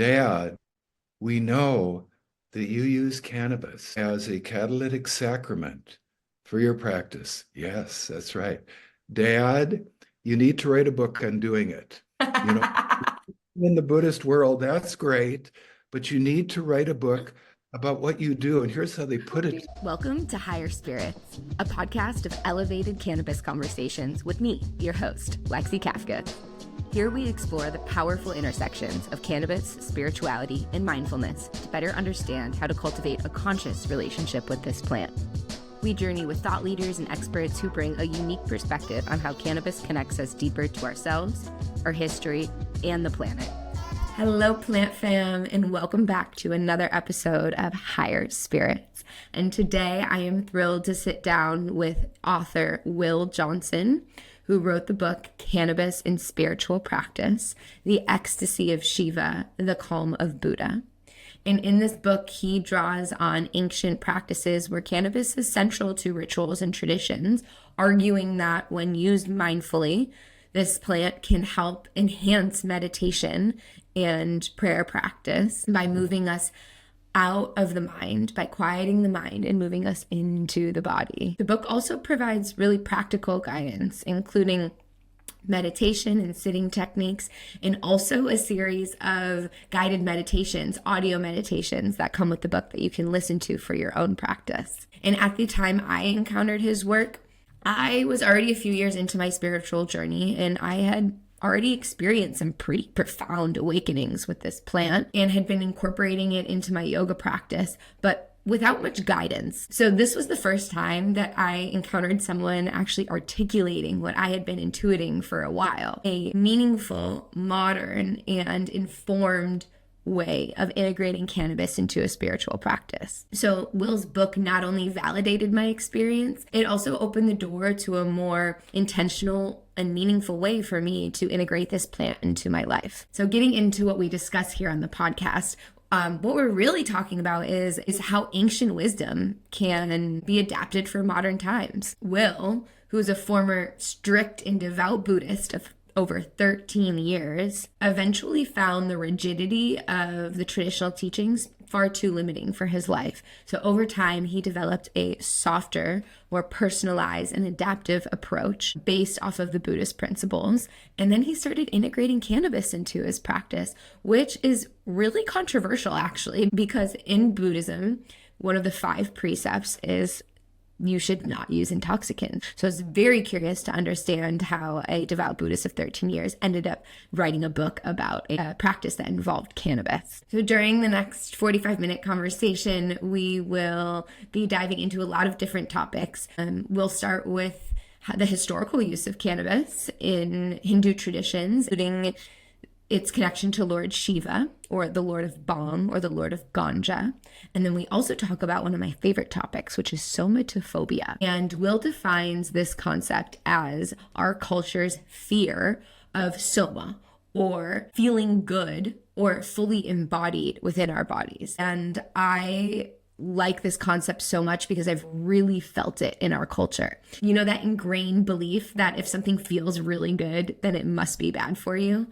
Dad, we know that you use cannabis as a catalytic sacrament for your practice. Yes, that's right. Dad, you need to write a book on doing it. You know, in the Buddhist world, that's great, but you need to write a book about what you do. And here's how they put it. Welcome to Higher Spirits, a podcast of elevated cannabis conversations with me, your host, Lexi Kafka. Here we explore the powerful intersections of cannabis, spirituality, and mindfulness to better understand how to cultivate a conscious relationship with this plant. We journey with thought leaders and experts who bring a unique perspective on how cannabis connects us deeper to ourselves, our history, and the planet. Hello, plant fam, and welcome back to another episode of Higher Spirits. And today I am thrilled to sit down with author Will Johnson, who wrote the book Cannabis and Spiritual Practice, The Ecstasy of Shiva, The Calm of Buddha. And in this book, he draws on ancient practices where cannabis is central to rituals and traditions, arguing that when used mindfully, this plant can help enhance meditation and prayer practice by moving us out of the mind, by quieting the mind and moving us into the body. The book also provides really practical guidance, including meditation and sitting techniques, and also a series of guided meditations, audio meditations that come with the book that you can listen to for your own practice. And at the time I encountered his work, I was already a few years into my spiritual journey, and I had already experienced some pretty profound awakenings with this plant and had been incorporating it into my yoga practice, but without much guidance. So this was the first time that I encountered someone actually articulating what I had been intuiting for a while, a meaningful, modern, and informed way of integrating cannabis into a spiritual practice. So Will's book not only validated my experience, it also opened the door to a more intentional and meaningful way for me to integrate this plant into my life. So getting into what we discuss here on the podcast, what we're really talking about is how ancient wisdom can be adapted for modern times. Will, who is a former strict and devout Buddhist of over 13 years, eventually found the rigidity of the traditional teachings far too limiting for his life. So over time, he developed a softer, more personalized and adaptive approach based off of the Buddhist principles. And then he started integrating cannabis into his practice, which is really controversial actually, because in Buddhism, one of the 5 precepts is you should not use intoxicants. So I was very curious to understand how a devout Buddhist of 13 years ended up writing a book about a practice that involved cannabis. So during the next 45-minute conversation, we will be diving into a lot of different topics. We'll start with the historical use of cannabis in Hindu traditions, including its connection to Lord Shiva, or the Lord of Bhang, or the Lord of Ganja. And then we also talk about one of my favorite topics, which is somatophobia. And Will defines this concept as our culture's fear of soma, or feeling good, or fully embodied within our bodies. And I like this concept so much because I've really felt it in our culture. You know, that ingrained belief that if something feels really good, then it must be bad for you.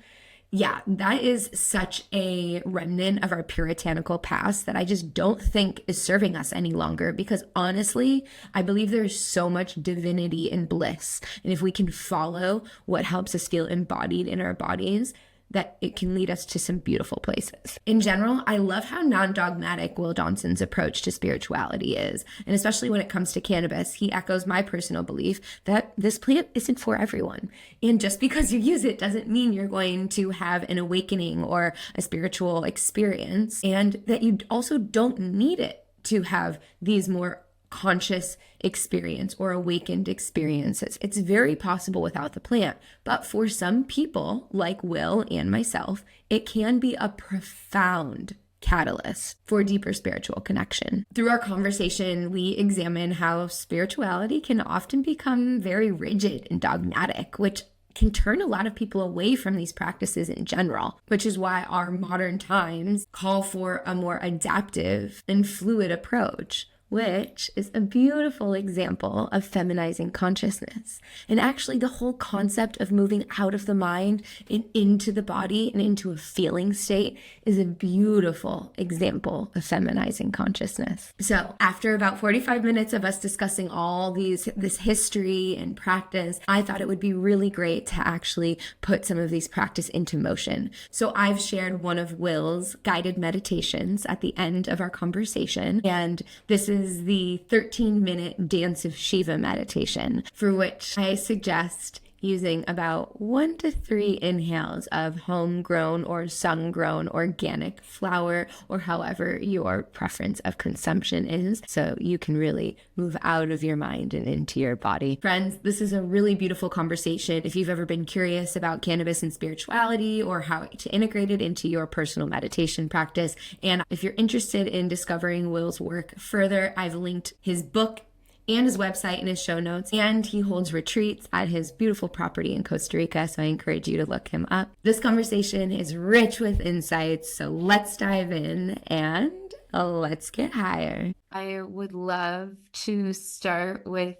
Yeah, that is such a remnant of our puritanical past that I just don't think is serving us any longer, because honestly, I believe there's so much divinity and bliss. And if we can follow what helps us feel embodied in our bodies, that it can lead us to some beautiful places. In general, I love how non-dogmatic Will Johnson's approach to spirituality is. And especially when it comes to cannabis, he echoes my personal belief that this plant isn't for everyone. And just because you use it doesn't mean you're going to have an awakening or a spiritual experience, and that you also don't need it to have these more conscious experience or awakened experiences. It's very possible without the plant, but for some people like Will and myself, it can be a profound catalyst for deeper spiritual connection. Through our conversation, we examine how spirituality can often become very rigid and dogmatic, which can turn a lot of people away from these practices in general, which is why our modern times call for a more adaptive and fluid approach, which is a beautiful example of feminizing consciousness. And actually, the whole concept of moving out of the mind and into the body and into a feeling state is a beautiful example of feminizing consciousness. So after about 45 minutes of us discussing all this history and practice, I thought it would be really great to actually put some of these practice into motion. So I've shared one of Will's guided meditations at the end of our conversation, and this is the 13-minute Dance of Shiva meditation, for which I suggest using about 1 to 3 inhales of homegrown or sun-grown organic flower, or however your preference of consumption is, so you can really move out of your mind and into your body. Friends, this is a really beautiful conversation. If you've ever been curious about cannabis and spirituality or how to integrate it into your personal meditation practice, and if you're interested in discovering Will's work further, I've linked his book and his website in his show notes, and he holds retreats at his beautiful property in Costa Rica, so I encourage you to look him up. This conversation is rich with insights, so let's dive in and let's get higher. I would love to start with,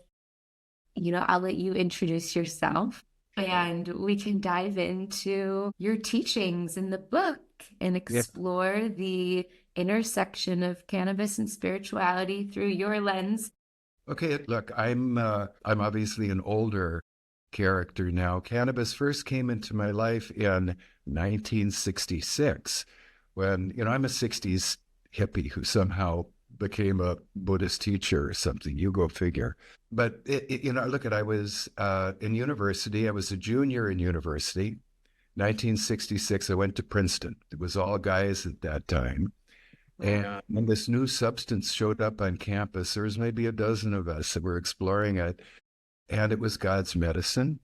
I'll let you introduce yourself, and we can dive into your teachings in the book and explore the intersection of cannabis and spirituality through your lens. Okay, look, I'm obviously an older character now. Cannabis first came into my life in 1966 when, I'm a 60s hippie who somehow became a Buddhist teacher or something. You go figure. But, I was in university. I was a junior in university. 1966, I went to Princeton. It was all guys at that time. And when this new substance showed up on campus, there was maybe a dozen of us that were exploring it. And it was God's medicine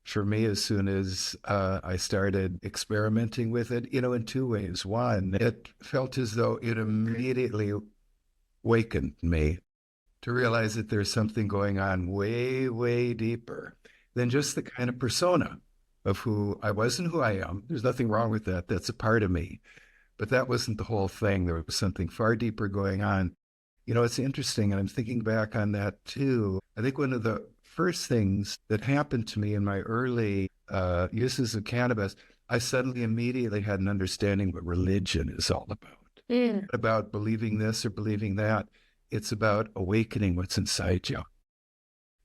for me as soon as I started experimenting with it, in 2 ways. One, it felt as though it immediately wakened me to realize that there's something going on way, way deeper than just the kind of persona of who I was and who I am. There's nothing wrong with that. That's a part of me. But that wasn't the whole thing. There was something far deeper going on. It's interesting, and I'm thinking back on that too. I think one of the first things that happened to me in my early uses of cannabis, I suddenly immediately had an understanding what religion is all about. Not about believing this or believing that. It's about awakening what's inside you.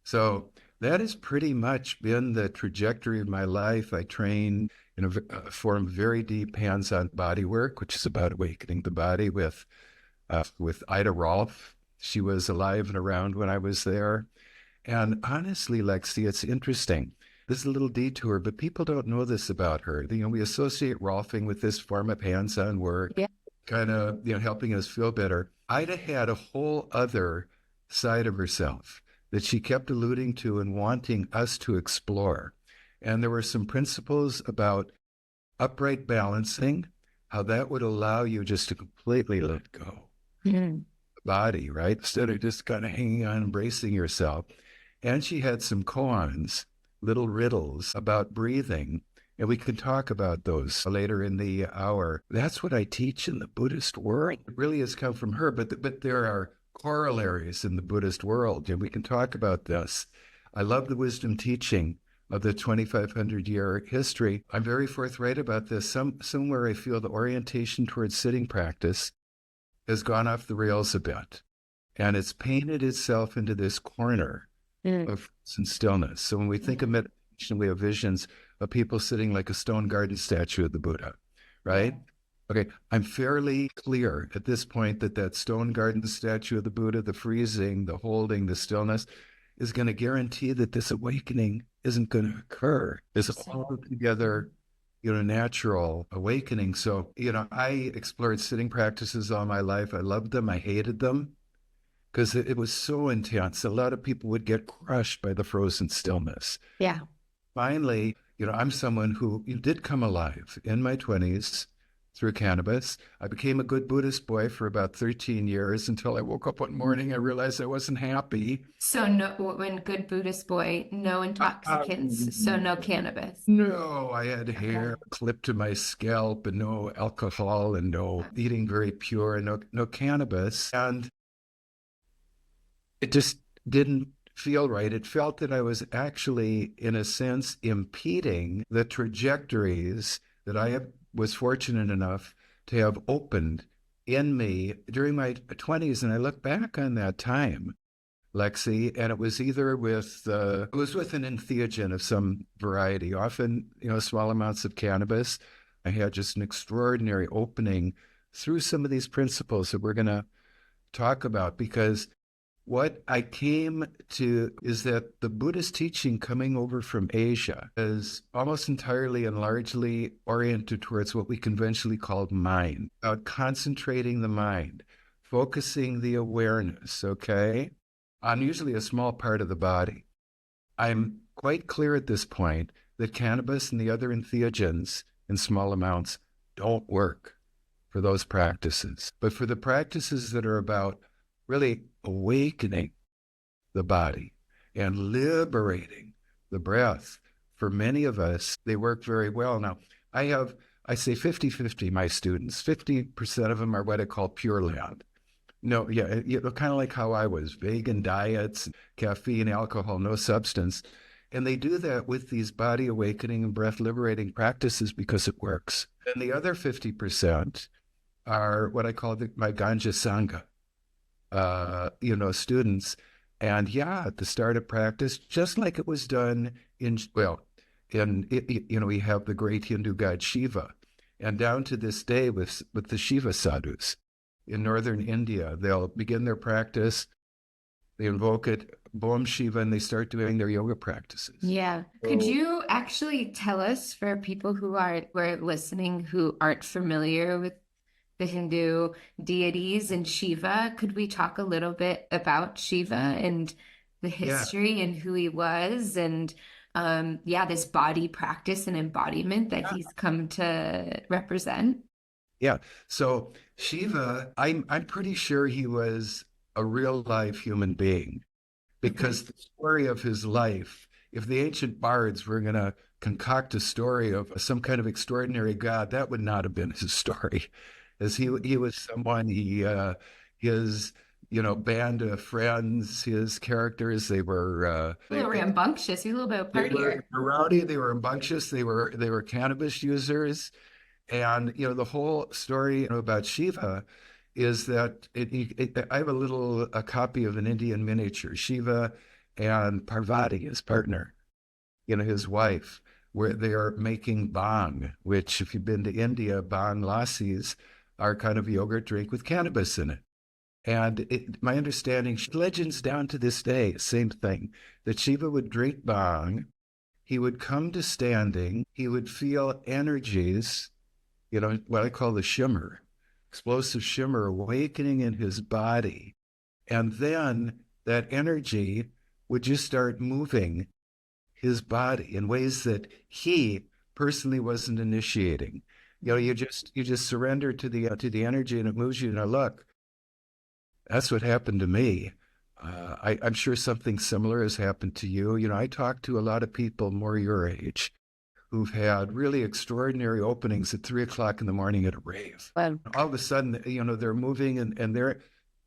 So that has pretty much been the trajectory of my life. I trained in a form of very deep hands-on body work, which is about awakening the body with Ida Rolf. She was alive and around when I was there. And honestly, Lexi, it's interesting. This is a little detour, but people don't know this about her. We associate Rolfing with this form of hands-on work, kind of, helping us feel better. Ida had a whole other side of herself that she kept alluding to and wanting us to explore. And there were some principles about upright balancing, how that would allow you just to completely let go. The body, right? Instead of just kind of hanging on, embracing yourself. And she had some koans, little riddles about breathing. And we can talk about those later in the hour. That's what I teach in the Buddhist world. It really has come from her, but there are corollaries in the Buddhist world, and we can talk about this. I love the wisdom teaching of the 2,500-year history. I'm very forthright about this. Somewhere I feel the orientation towards sitting practice has gone off the rails a bit, and it's painted itself into this corner of stillness. So when we think of meditation, we have visions of people sitting like a stone garden statue of the Buddha, right? Okay, I'm fairly clear at this point that stone garden statue of the Buddha, the freezing, the holding, the stillness, is going to guarantee that this awakening isn't going to occur. It's all together, natural awakening. So, I explored sitting practices all my life. I loved them. I hated them because it was so intense. A lot of people would get crushed by the frozen stillness. Yeah. Finally, I'm someone who did come alive in my 20s through cannabis. I became a good Buddhist boy for about 13 years until I woke up one morning. I realized I wasn't happy. So when good Buddhist boy, no intoxicants, so no cannabis. No, I had hair clipped to my scalp and no alcohol and no eating very pure and no cannabis. And it just didn't feel right. It felt that I was actually, in a sense, impeding the trajectories that was fortunate enough to have opened in me during my 20s. And I look back on that time, Lexi, and it was with an entheogen of some variety, often, small amounts of cannabis. I had just an extraordinary opening through some of these principles that we're going to talk about, because what I came to is that the Buddhist teaching coming over from Asia is almost entirely and largely oriented towards what we conventionally call mind, about concentrating the mind, focusing the awareness, okay, on usually a small part of the body. I'm quite clear at this point that cannabis and the other entheogens in small amounts don't work for those practices. But for the practices that are about really awakening the body and liberating the breath, for many of us, they work very well. Now, I say 50-50, my students. 50% of them are what I call pure land. No, yeah, kind of like how I was, vegan diets, caffeine, alcohol, no substance. And they do that with these body awakening and breath liberating practices because it works. And the other 50% are what I call my Ganja Sangha, students. And yeah, at the start of practice, just like it was done we have the great Hindu god Shiva, and down to this day with the Shiva sadhus in northern India, they'll begin their practice, they invoke it, Bom Shiva, and they start doing their yoga practices. Yeah. Could you actually tell us, for people who were listening who aren't familiar with the Hindu deities and Shiva, could we talk a little bit about Shiva and the history and who he was, and this body practice and embodiment that he's come to represent? Yeah. So Shiva, I'm pretty sure he was a real life human being, because the story of his life, if the ancient bards were going to concoct a story of some kind of extraordinary god, that would not have been his story. As he was someone, his band of friends, his characters, they were a little rambunctious, a little bit of partier. They were rowdy, they were rambunctious, they were cannabis users. And the whole story about Shiva is that I have a copy of an Indian miniature, Shiva and Parvati, his partner, his wife, where they are making bhang, which, if you've been to India, bhang lassis are kind of a yogurt drink with cannabis in it. And my understanding, legends down to this day, same thing, that Shiva would drink bhang, he would come to standing, he would feel energies, what I call the shimmer, explosive shimmer awakening in his body. And then that energy would just start moving his body in ways that he personally wasn't initiating. You just surrender to the energy, and it moves you. Now, look, that's what happened to me. I'm sure something similar has happened to you. I talk to a lot of people more your age who've had really extraordinary openings at 3 o'clock in the morning at a rave. Wow. All of a sudden, they're moving and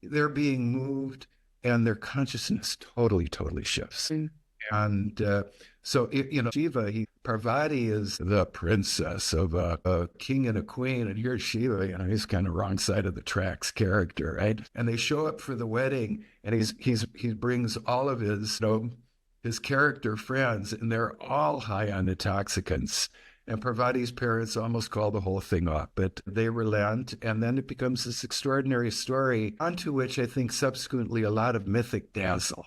they're being moved, and their consciousness totally shifts. And so, Shiva, Parvati is the princess of a king and a queen, and here's Shiva, he's kind of wrong side of the tracks character, right? And they show up for the wedding, and he brings all of his character friends, and they're all high on intoxicants. And Parvati's parents almost call the whole thing off, but they relent, and then it becomes this extraordinary story, onto which I think subsequently a lot of mythic dazzle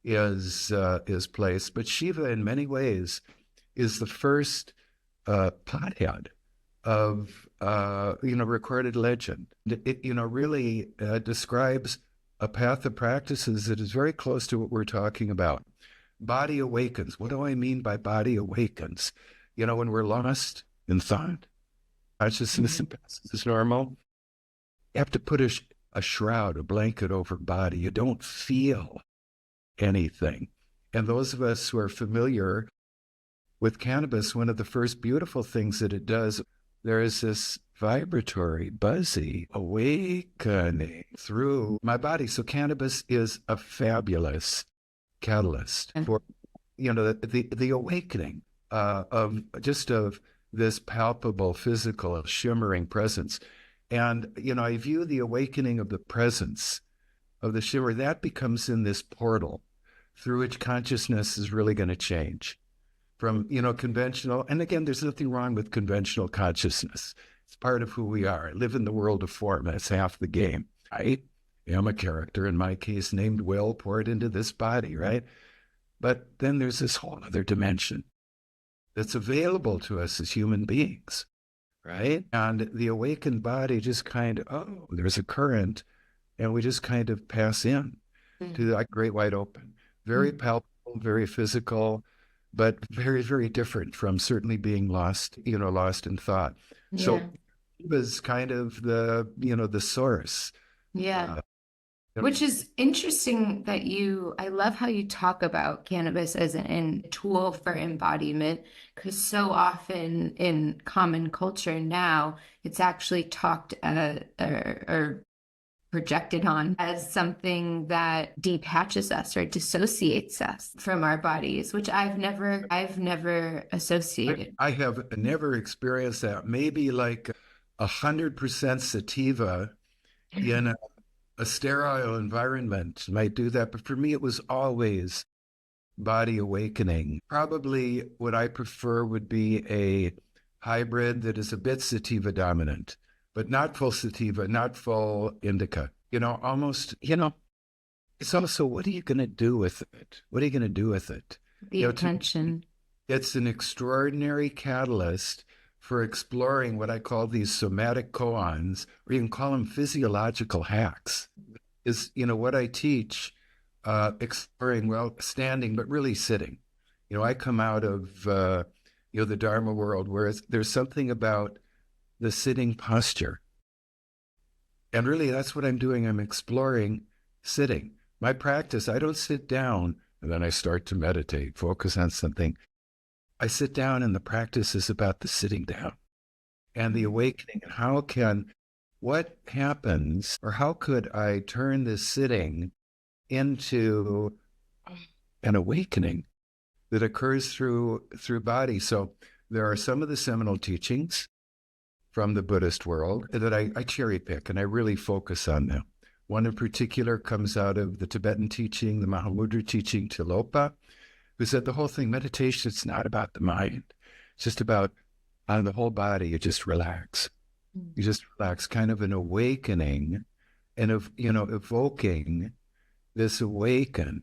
is placed. But Shiva, in many ways, is the first pothead of recorded legend. It really describes a path of practices that is very close to what we're talking about. Body awakens. What do I mean by body awakens? When we're lost in thought, consciousness is normal. You have to put a shroud, a blanket over body. You don't feel anything. And those of us who are familiar with cannabis, one of the first beautiful things that it does, there is this vibratory, buzzy awakening through my body. So cannabis is a fabulous catalyst for, the awakening of this palpable, physical, shimmering presence. And, I view the awakening of the presence of the shimmer, that becomes in this portal through which consciousness is really going to change from, conventional. And again, there's nothing wrong with conventional consciousness. It's part of who we are. I live in the world of form. That's half the game. I am a character, in my case, named Will, poured into this body, right? But then there's this whole other dimension that's available to us as human beings, right? And the awakened body just kind of, there's a current, and we just kind of pass in to the great wide open. Very palpable, very physical, but very, very different from certainly being lost in thought. Yeah. So it was kind of the source. Yeah. Which is interesting that I love how you talk about cannabis as a tool for embodiment, because so often in common culture now, it's actually talked or projected on as something that detaches us or dissociates us from our bodies, which I've never associated. I have never experienced that. Maybe like 100% sativa in a sterile environment might do that. But for me, it was always body awakening. Probably what I prefer would be a hybrid that is a bit sativa dominant, but not full sativa, not full indica. Almost, it's also, what are you going to do with it? What are you going to do with it? The attention. It's an extraordinary catalyst for exploring what I call these somatic koans, or you can call them physiological hacks. Is, what I teach, exploring, standing, but really sitting. I come out of, the Dharma world, where there's something about the sitting posture. And really, that's what I'm doing. I'm exploring sitting. My practice, I don't sit down and then I start to meditate, focus on something. I sit down, and the practice is about the sitting down and the awakening. And what happens, or how could I turn this sitting into an awakening that occurs through body? So there are some of the seminal teachings from the Buddhist world that I cherry pick, and I really focus on them. One in particular comes out of the Tibetan teaching, the Mahamudra teaching, Tilopa, who said the whole thing, meditation, it's not about the mind. It's just about on the whole body, you just relax. You just relax, kind of an awakening and evoking this awakened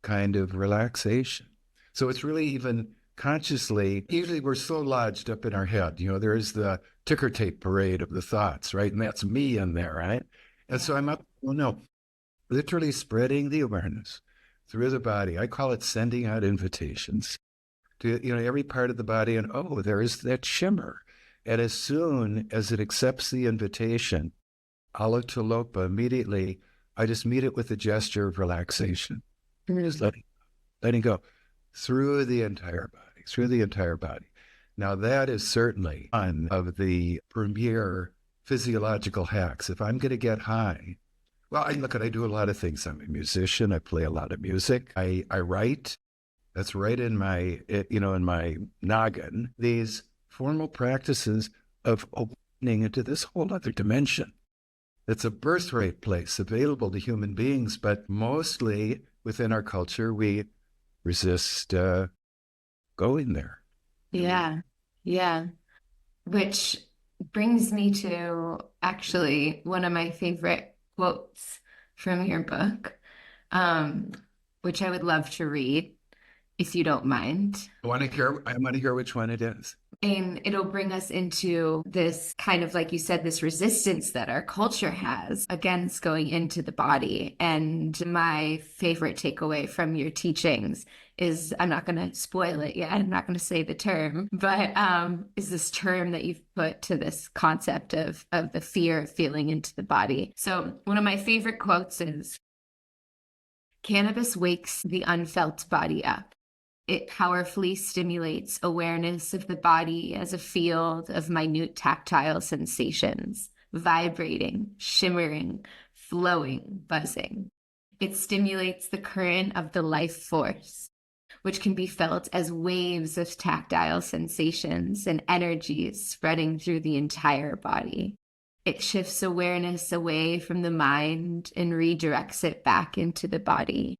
kind of relaxation. So it's really even consciously, usually we're so lodged up in our head. There's the ticker tape parade of the thoughts, right? And that's me in there, right? And so I'm up, literally spreading the awareness through the body. I call it sending out invitations to, every part of the body. And, there is that shimmer. And as soon as it accepts the invitation, ala talopa, immediately, I just meet it with a gesture of relaxation. Just letting go through the entire body. Now, that is certainly one of the premier physiological hacks. If I'm going to get high, I do a lot of things. I'm a musician. I play a lot of music. I write. That's right in my, in my noggin. These formal practices of opening into this whole other dimension. It's a birthright place available to human beings, but mostly within our culture, we resist going there. Yeah. Which brings me to actually one of my favorite quotes from your book, which I would love to read, if you don't mind. I want to hear which one it is. And it'll bring us into this kind of, like you said, this resistance that our culture has against going into the body. And my favorite takeaway from your teachings is, I'm not going to spoil it yet, I'm not going to say the term, but is this term that you've put to this concept of the fear of feeling into the body. So one of my favorite quotes is, cannabis wakes the unfelt body up. It powerfully stimulates awareness of the body as a field of minute tactile sensations, vibrating, shimmering, flowing, buzzing. It stimulates the current of the life force, which can be felt as waves of tactile sensations and energies spreading through the entire body. It shifts awareness away from the mind and redirects it back into the body.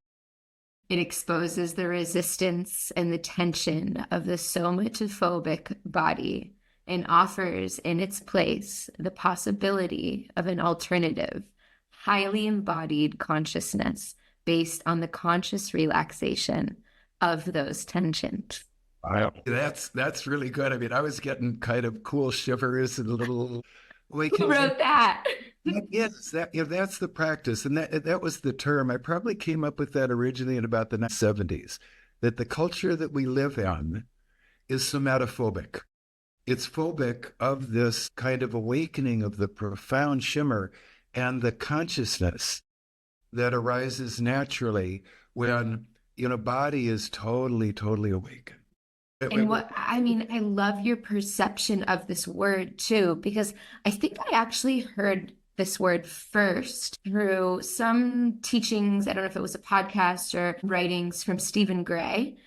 It exposes the resistance and the tension of the somatophobic body and offers in its place the possibility of an alternative, highly embodied consciousness based on the conscious relaxation of those tensions. Wow. That's really good. I mean, I was getting kind of cool shivers and a little Who wrote that? Yes, that's the practice, and that was the term. I probably came up with that originally in about the 1970s. That the culture that we live in is somatophobic. It's phobic of this kind of awakening of the profound shimmer and the consciousness that arises naturally when body is totally awakened. And I love your perception of this word too, because I think I actually heard this word first through some teachings. I don't know if it was a podcast or writings from Stephen Gray.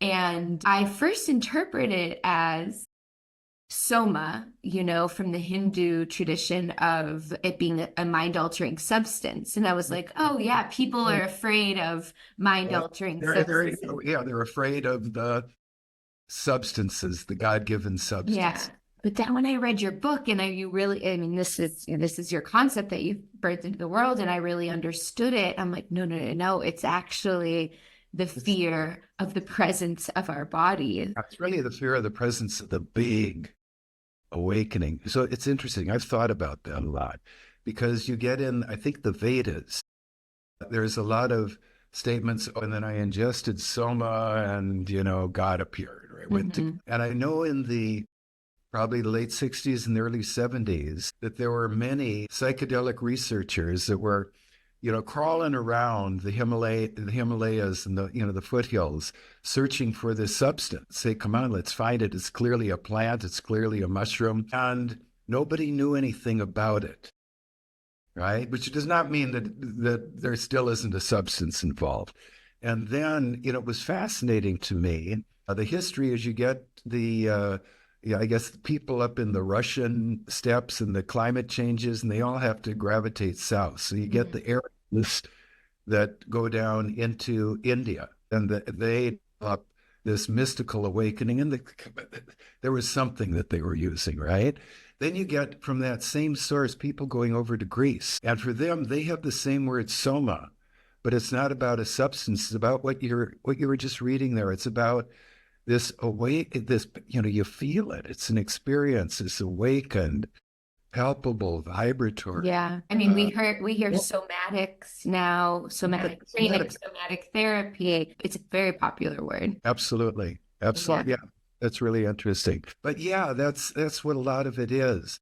And I first interpreted it as soma, from the Hindu tradition of it being a mind-altering substance. And I was like, oh yeah, people are afraid of mind-altering substances. They're afraid of the substances, the God-given substance. Yeah. But then when I read your book and this is your concept that you've birthed into the world, and I really understood it. I'm like, no. It's actually the fear of the presence of our body. It's really the fear of the presence of the big awakening. So it's interesting. I've thought about that a lot because you get in, I think, the Vedas. There's a lot of statements, and then I ingested soma and, God appeared. Or I went to, and I know in the probably the late 60s and the early 70s that there were many psychedelic researchers that were, crawling around the Himalayas and the foothills, searching for this substance. Say, come on, let's find it. It's clearly a plant. It's clearly a mushroom. And nobody knew anything about it. Right? Which does not mean that there still isn't a substance involved. And then, it was fascinating to me, the history as you get I guess people up in the Russian steppes and the climate changes, and they all have to gravitate south. So you get the areas that go down into India, and they up this mystical awakening, and there was something that they were using, right? Then you get from that same source people going over to Greece, and for them they have the same word soma, but it's not about a substance. It's about what you were just reading there. It's about this you feel it. It's an experience. It's awakened, palpable, vibratory. Yeah. I mean, we hear somatics now, somatic training, somatic therapy. It's a very popular word. Absolutely. Yeah. That's really interesting. But yeah, that's what a lot of it is.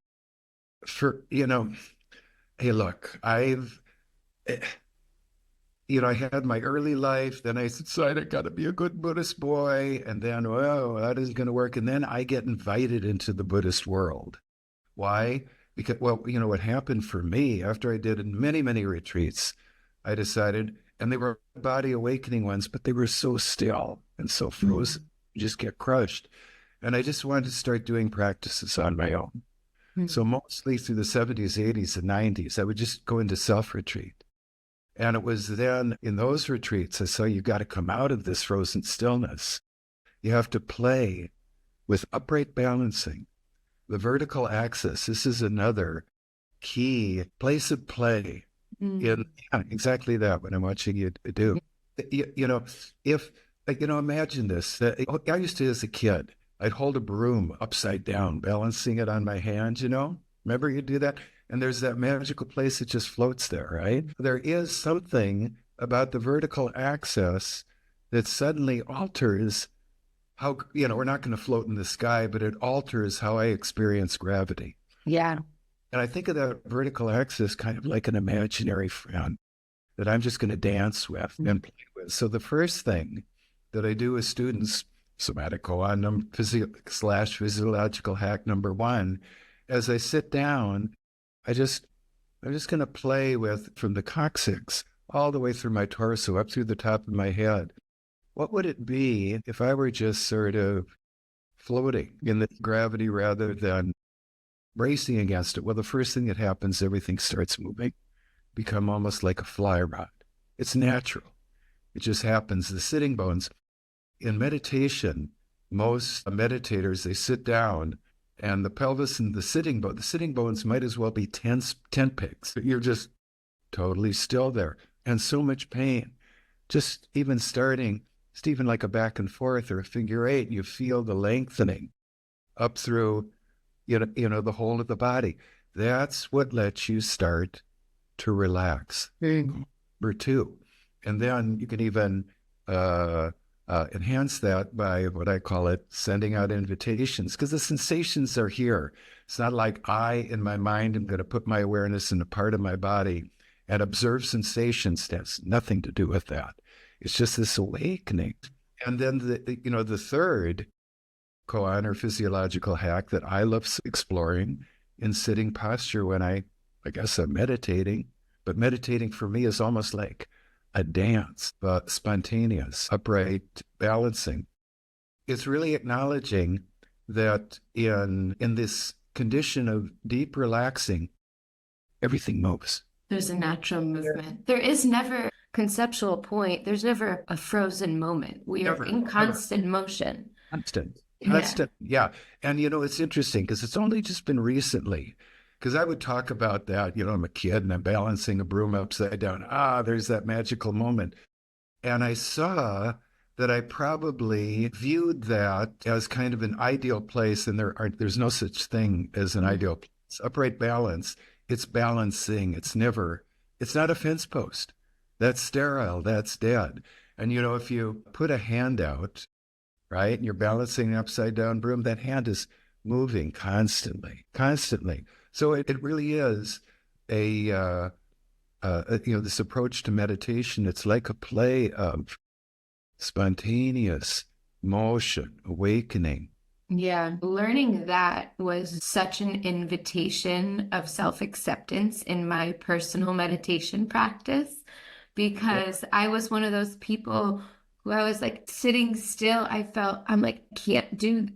For, hey, look, I had my early life, then I decided I got to be a good Buddhist boy, and then, that isn't going to work. And then I get invited into the Buddhist world. Why? Because, what happened for me after I did many, many retreats, I decided, and they were body awakening ones, but they were so still and so frozen, you just get crushed. And I just wanted to start doing practices on my own. So mostly through the 70s, 80s, and 90s, I would just go into self-retreat. And it was then in those retreats, I saw you got to come out of this frozen stillness. You have to play with upright balancing, the vertical axis. This is another key place of play in exactly that, what I'm watching you do. Imagine this. I used to, as a kid, I'd hold a broom upside down, balancing it on my hand, Remember you do that? And there's that magical place that just floats there, right? There is something about the vertical axis that suddenly alters how, we're not going to float in the sky, but it alters how I experience gravity. Yeah. And I think of that vertical axis kind of like an imaginary friend that I'm just going to dance with and play with. So the first thing that I do with students, somatic koan physiological hack number one, as I sit down, I'm just going to play with from the coccyx all the way through my torso, up through the top of my head. What would it be if I were just sort of floating in the gravity rather than racing against it? Well, the first thing that happens, everything starts moving, become almost like a fly rod. It's natural. It just happens. The sitting bones in meditation, most meditators, they sit down and the pelvis and the sitting bones might as well be tent pegs. You're just totally still there. And so much pain. Just even starting, it's even like a back and forth or a figure eight, you feel the lengthening up through, the whole of the body. That's what lets you start to relax. Number two. And then you can even enhance that by what I call it, sending out invitations, because the sensations are here. It's not like I, in my mind, am going to put my awareness in a part of my body and observe sensations. That's nothing to do with that. It's just this awakening. And then the third koan or physiological hack that I love exploring in sitting posture when I guess I'm meditating, but meditating for me is almost like a dance, but spontaneous, upright balancing. It's really acknowledging that in this condition of deep relaxing, everything moves. There's a natural movement. There is never conceptual point. There's never a frozen moment. We are in constant motion. Constant. Yeah. And, it's interesting because it's only just been recently, because I would talk about that, I'm a kid and I'm balancing a broom upside down. There's that magical moment. And I saw that I probably viewed that as kind of an ideal place, and there's no such thing as an ideal place. Upright balance, it's balancing. It's not a fence post. That's sterile. That's dead. And, if you put a hand out, right, and you're balancing an upside down broom, that hand is moving constantly. So it really is this approach to meditation. It's like a play of spontaneous motion, awakening. Yeah, learning that was such an invitation of self-acceptance in my personal meditation practice, because I was one of those people who I was like sitting still. I'm like, can't do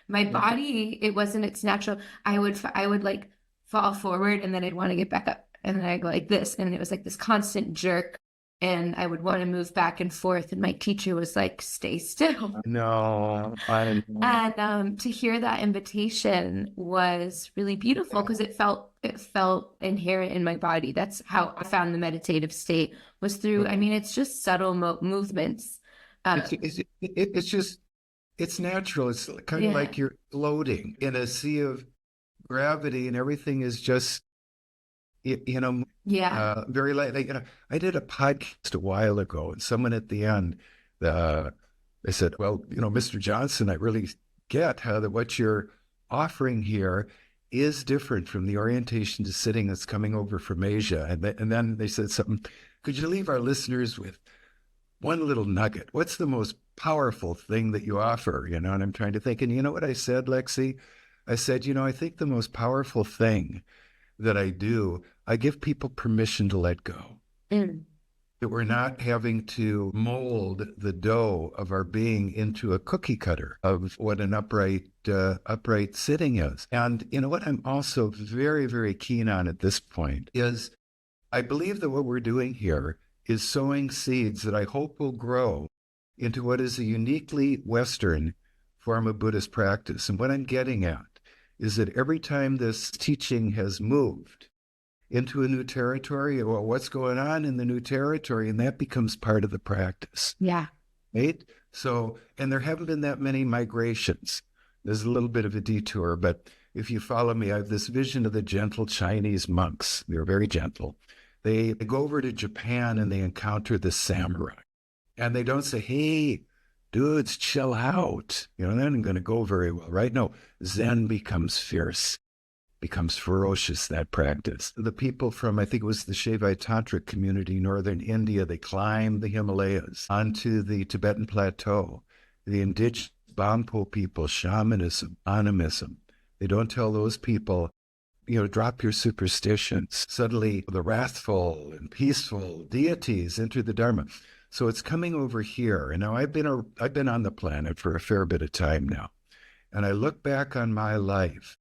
my body. It wasn't its natural. I would like fall forward and then I'd want to get back up and then I'd go like this. And it was like this constant jerk. And I would want to move back and forth. And my teacher was like, stay still. No, I didn't. And to hear that invitation was really beautiful because it felt inherent in my body. That's how I found the meditative state, was through, it's just subtle movements. It's natural. It's kind of like you're floating in a sea of gravity and everything is just, very light. I did a podcast a while ago and someone at the end, they said, well, Mr. Johnson, I really get how that what you're offering here is different from the orientation to sitting that's coming over from Asia. And then they said something, could you leave our listeners with one little nugget? What's the most powerful thing that you offer? And I'm trying to think, and you know what I said, Lexi? I said, I think the most powerful thing that I do, I give people permission to let go. That we're not having to mold the dough of our being into a cookie cutter of what an upright sitting is. And you know what I'm also very, very keen on at this point is I believe that what we're doing here is sowing seeds that I hope will grow into what is a uniquely Western form of Buddhist practice. And what I'm getting at is that every time this teaching has moved into a new territory, well, what's going on in the new territory? And that becomes part of the practice. Yeah. Right? So, and there haven't been that many migrations. There's a little bit of a detour, but if you follow me, I have this vision of the gentle Chinese monks. They're very gentle. They go over to Japan and they encounter the samurai. And they don't say, hey, dudes, chill out. That isn't going to go very well, right? No, Zen becomes fierce becomes ferocious, that practice. The people from, I think it was the Shaivite Tantric community, northern India, they climb the Himalayas onto the Tibetan plateau. The indigenous Bangpo people, shamanism, animism, they don't tell those people, drop your superstitions. Suddenly, the wrathful and peaceful deities enter the Dharma. So it's coming over here. And now I've been on the planet for a fair bit of time now. And I look back on my life.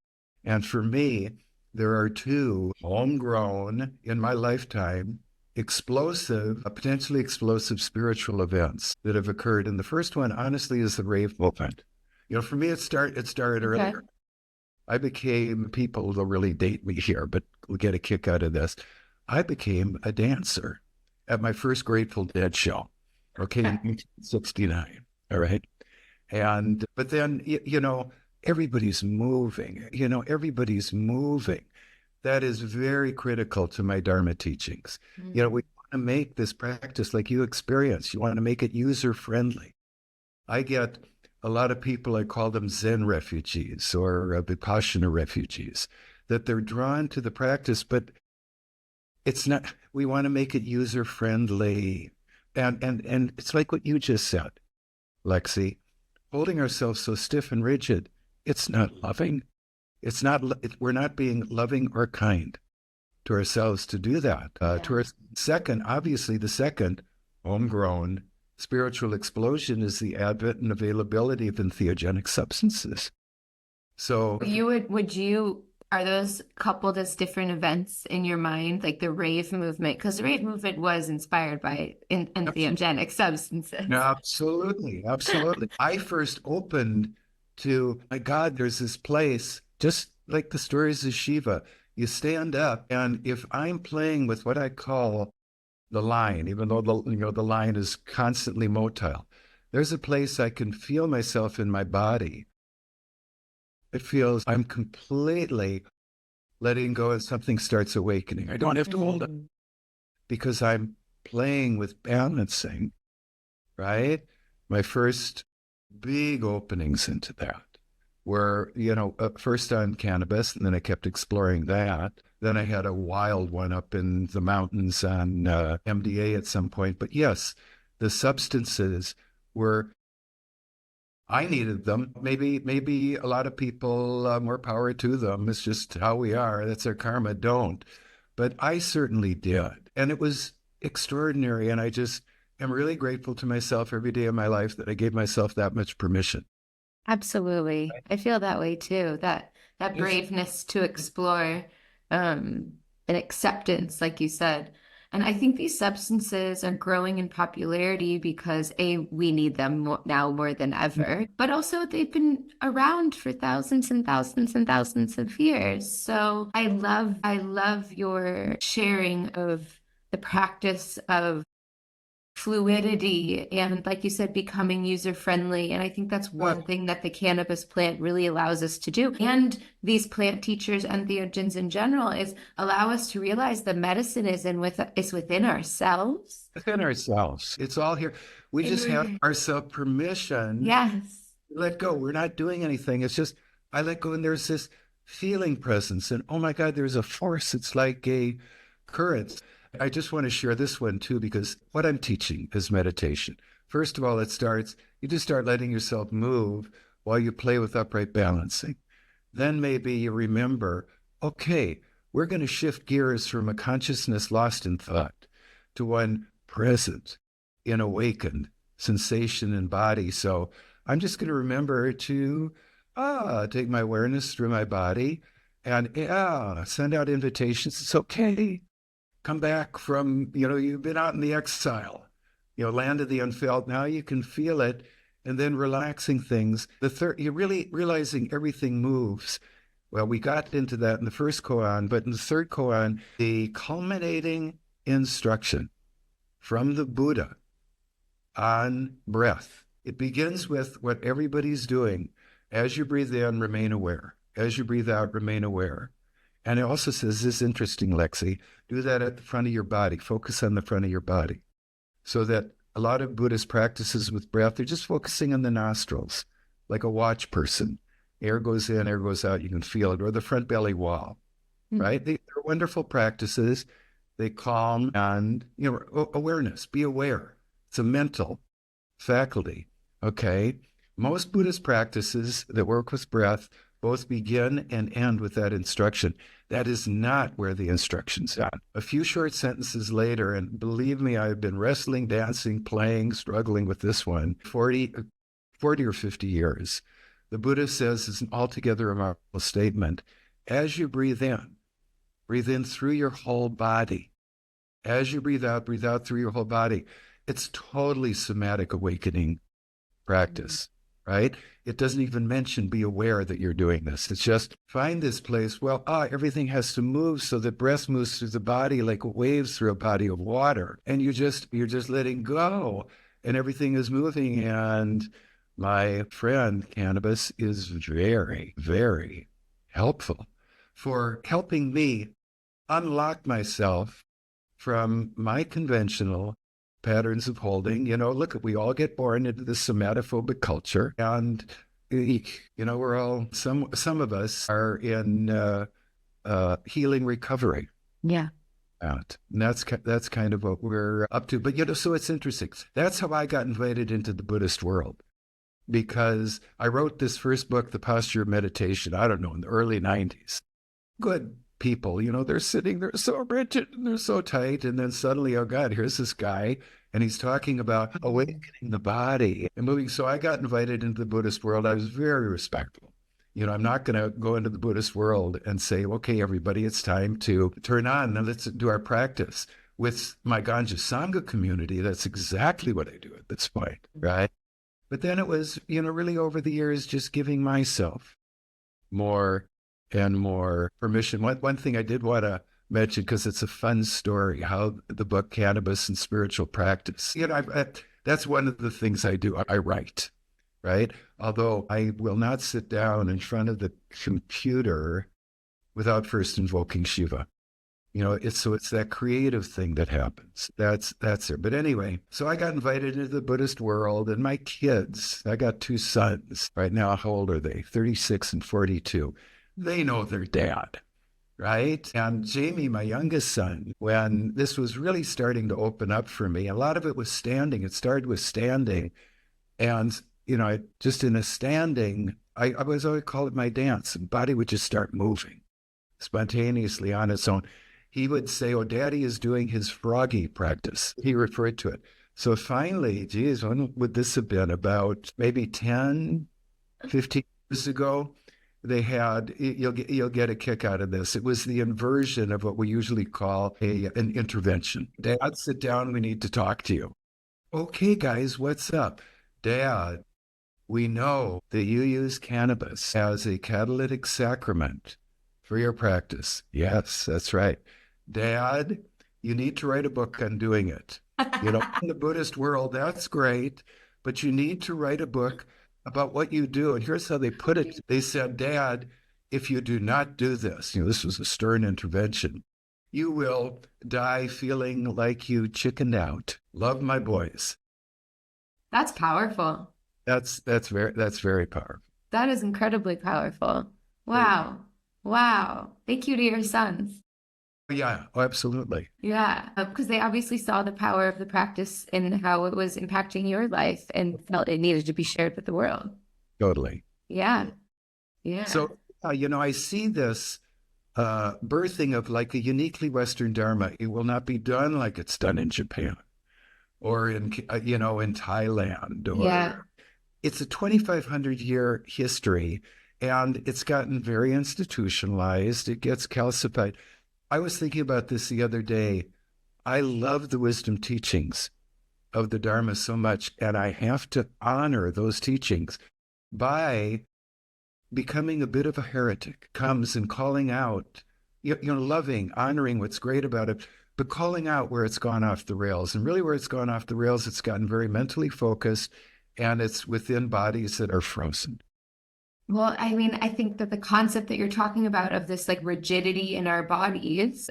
And for me, there are two homegrown in my lifetime potentially explosive spiritual events that have occurred. And the first one, honestly, is the rave movement. For me, it started earlier. People will really date me here, but will get a kick out of this. I became a dancer at my first Grateful Dead show, in 1969. All right. But then, everybody's moving, everybody's moving. That is very critical to my Dharma teachings. Mm-hmm. We want to make this practice like you experience. You want to make it user-friendly. I get a lot of people, I call them Zen refugees or Vipassana refugees, that they're drawn to the practice, but it's not, we want to make it user-friendly. And it's like what you just said, Lexi, holding ourselves so stiff and rigid, it's not loving. We're not being loving or kind to ourselves to do that. Obviously the second homegrown spiritual explosion is the advent and availability of entheogenic substances. So are those coupled as different events in your mind, like the rave movement? Because the rave movement was inspired by entheogenic substances. Absolutely. I first opened to, my God, there's this place, just like the stories of Shiva. You stand up, and if I'm playing with what I call the line, even though the line is constantly motile, there's a place I can feel myself in my body. It feels I'm completely letting go and something starts awakening. I don't have to hold it because I'm playing with balancing, right? My first big openings into that were, first on cannabis, and then I kept exploring that. Then I had a wild one up in the mountains on MDA at some point. But yes, the substances were, I needed them. Maybe a lot of people, more power to them. It's just how we are. That's our karma. Don't. But I certainly did. And it was extraordinary. And I just am really grateful to myself every day of my life that I gave myself that much permission. Absolutely. I feel that way too. That braveness to explore and acceptance, like you said. And I think these substances are growing in popularity because we need them now more than ever, but also they've been around for thousands and thousands and thousands of years. So I love your sharing of the practice of fluidity and, like you said, becoming user-friendly. And I think that's one thing that the cannabis plant really allows us to do. And these plant teachers and theogens in general is allow us to realize the medicine is within ourselves. Within ourselves. It's all here. We just have ourselves permission. Yes. Let go. We're not doing anything. It's just, I let go, and there's this feeling presence. And oh my God, there's a force. It's like a current. I just want to share this one too, because what I'm teaching is meditation. First of all, you just start letting yourself move while you play with upright balancing. Then maybe you remember, okay, we're going to shift gears from a consciousness lost in thought to one present in awakened sensation and body. So I'm just going to remember to take my awareness through my body and send out invitations. It's okay. Come back from, you've been out in the exile, land of the unfelt. Now you can feel it, and then relaxing things. You're really realizing everything moves. Well, we got into that in the first koan, but in the third koan, the culminating instruction from the Buddha on breath. It begins with what everybody's doing. As you breathe in, remain aware. As you breathe out, remain aware. And it also says, this is interesting, Lexi, do that at the front of your body. Focus on the front of your body. So that a lot of Buddhist practices with breath, they're just focusing on the nostrils, like a watch person. Air goes in, air goes out, you can feel it, or the front belly wall, right? They're wonderful practices. They calm and, awareness, be aware. It's a mental faculty, okay? Most Buddhist practices that work with breath both begin and end with that instruction. That is not where the instruction's at. A few short sentences later, and believe me, I've been wrestling, dancing, playing, struggling with this one 40 or 50 years. The Buddha says it's an altogether remarkable statement. As you breathe in through your whole body. As you breathe out through your whole body. It's totally somatic awakening practice, right? It doesn't even mention be aware that you're doing this. It's just find this place. Well, everything has to move so that breath moves through the body like waves through a body of water. And you're just letting go and everything is moving. And my friend Cannabis is very, very helpful for helping me unlock myself from my conventional patterns of holding. Look, we all get born into this somatophobic culture, and we're all some of us are in healing recovery. Yeah. And that's kind of what we're up to. But so it's interesting. That's how I got invited into the Buddhist world, because I wrote this first book, The Posture of Meditation, I don't know, in the early 90s. Good people, they're sitting there so rigid and they're so tight. And then suddenly, oh God, here's this guy and he's talking about awakening the body and moving. So I got invited into the Buddhist world. I was very respectful. I'm not going to go into the Buddhist world and say, okay, everybody, it's time to turn on and let's do our practice. With my Ganja Sangha community, that's exactly what I do at this point, right? But then it was, really over the years, just giving myself more and more permission. One thing I did want to mention, because it's a fun story, how the book Cannabis and Spiritual Practice, that's one of the things I do. I write, right? Although I will not sit down in front of the computer without first invoking Shiva. It's that creative thing that happens. That's it. But anyway, so I got invited into the Buddhist world, and my kids, I got two sons right now. How old are they? 36 and 42. They know their dad, right? And Jamie, my youngest son, when this was really starting to open up for me, a lot of it was standing. It started with standing. And, just in a standing, I always call it my dance, and body would just start moving spontaneously on its own. He would say, oh, Daddy is doing his froggy practice. He referred to it. So finally, geez, when would this have been? About maybe 10, 15 years ago? They had, you'll get a kick out of this. It was the inversion of what we usually call an intervention. Dad, sit down. We need to talk to you. Okay, guys, what's up? Dad, we know that you use cannabis as a catalytic sacrament for your practice. Yes, that's right. Dad, you need to write a book on doing it. In the Buddhist world, that's great, but you need to write a book about what you do. And here's how they put it. They said, Dad, if you do not do this, this was a stern intervention, you will die feeling like you chickened out. Love my boys. That's powerful. That's very powerful. That is incredibly powerful. Wow. Wow. Thank you to your sons. Yeah, absolutely. Yeah, because they obviously saw the power of the practice and how it was impacting your life and felt it needed to be shared with the world. Totally. Yeah. Yeah. So, I see this birthing of like a uniquely Western Dharma. It will not be done like it's done in Japan or in Thailand. Or It's a 2,500-year history, and it's gotten very institutionalized. It gets calcified. I was thinking about this the other day. I love the wisdom teachings of the Dharma so much, and I have to honor those teachings by becoming a bit of a heretic. Comes and calling out, loving, honoring what's great about it, but calling out where it's gone off the rails. And really where it's gone off the rails, it's gotten very mentally focused, and it's within bodies that are frozen. Well, I think that the concept that you're talking about of this like rigidity in our bodies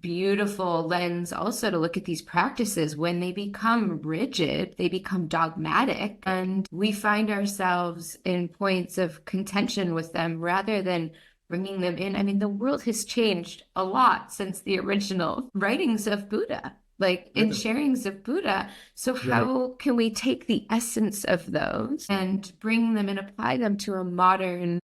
beautiful lens also to look at these practices. When they become rigid, they become dogmatic, and we find ourselves in points of contention with them rather than bringing them in. I mean, the world has changed a lot since the original writings of Buddha, like in sharings of Buddha. So how can we take the essence of those and bring them and apply them to a modern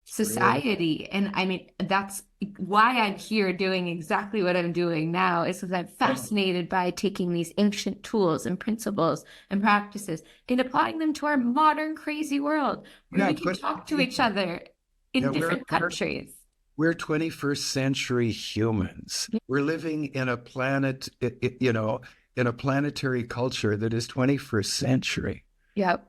society? And I mean, that's why I'm here doing exactly what I'm doing now, is because I'm fascinated by taking these ancient tools and principles and practices and applying them to our modern crazy world where we can talk to each other in different countries. We're 21st century humans. We're living in a planet, in a planetary culture that is 21st century. Yep.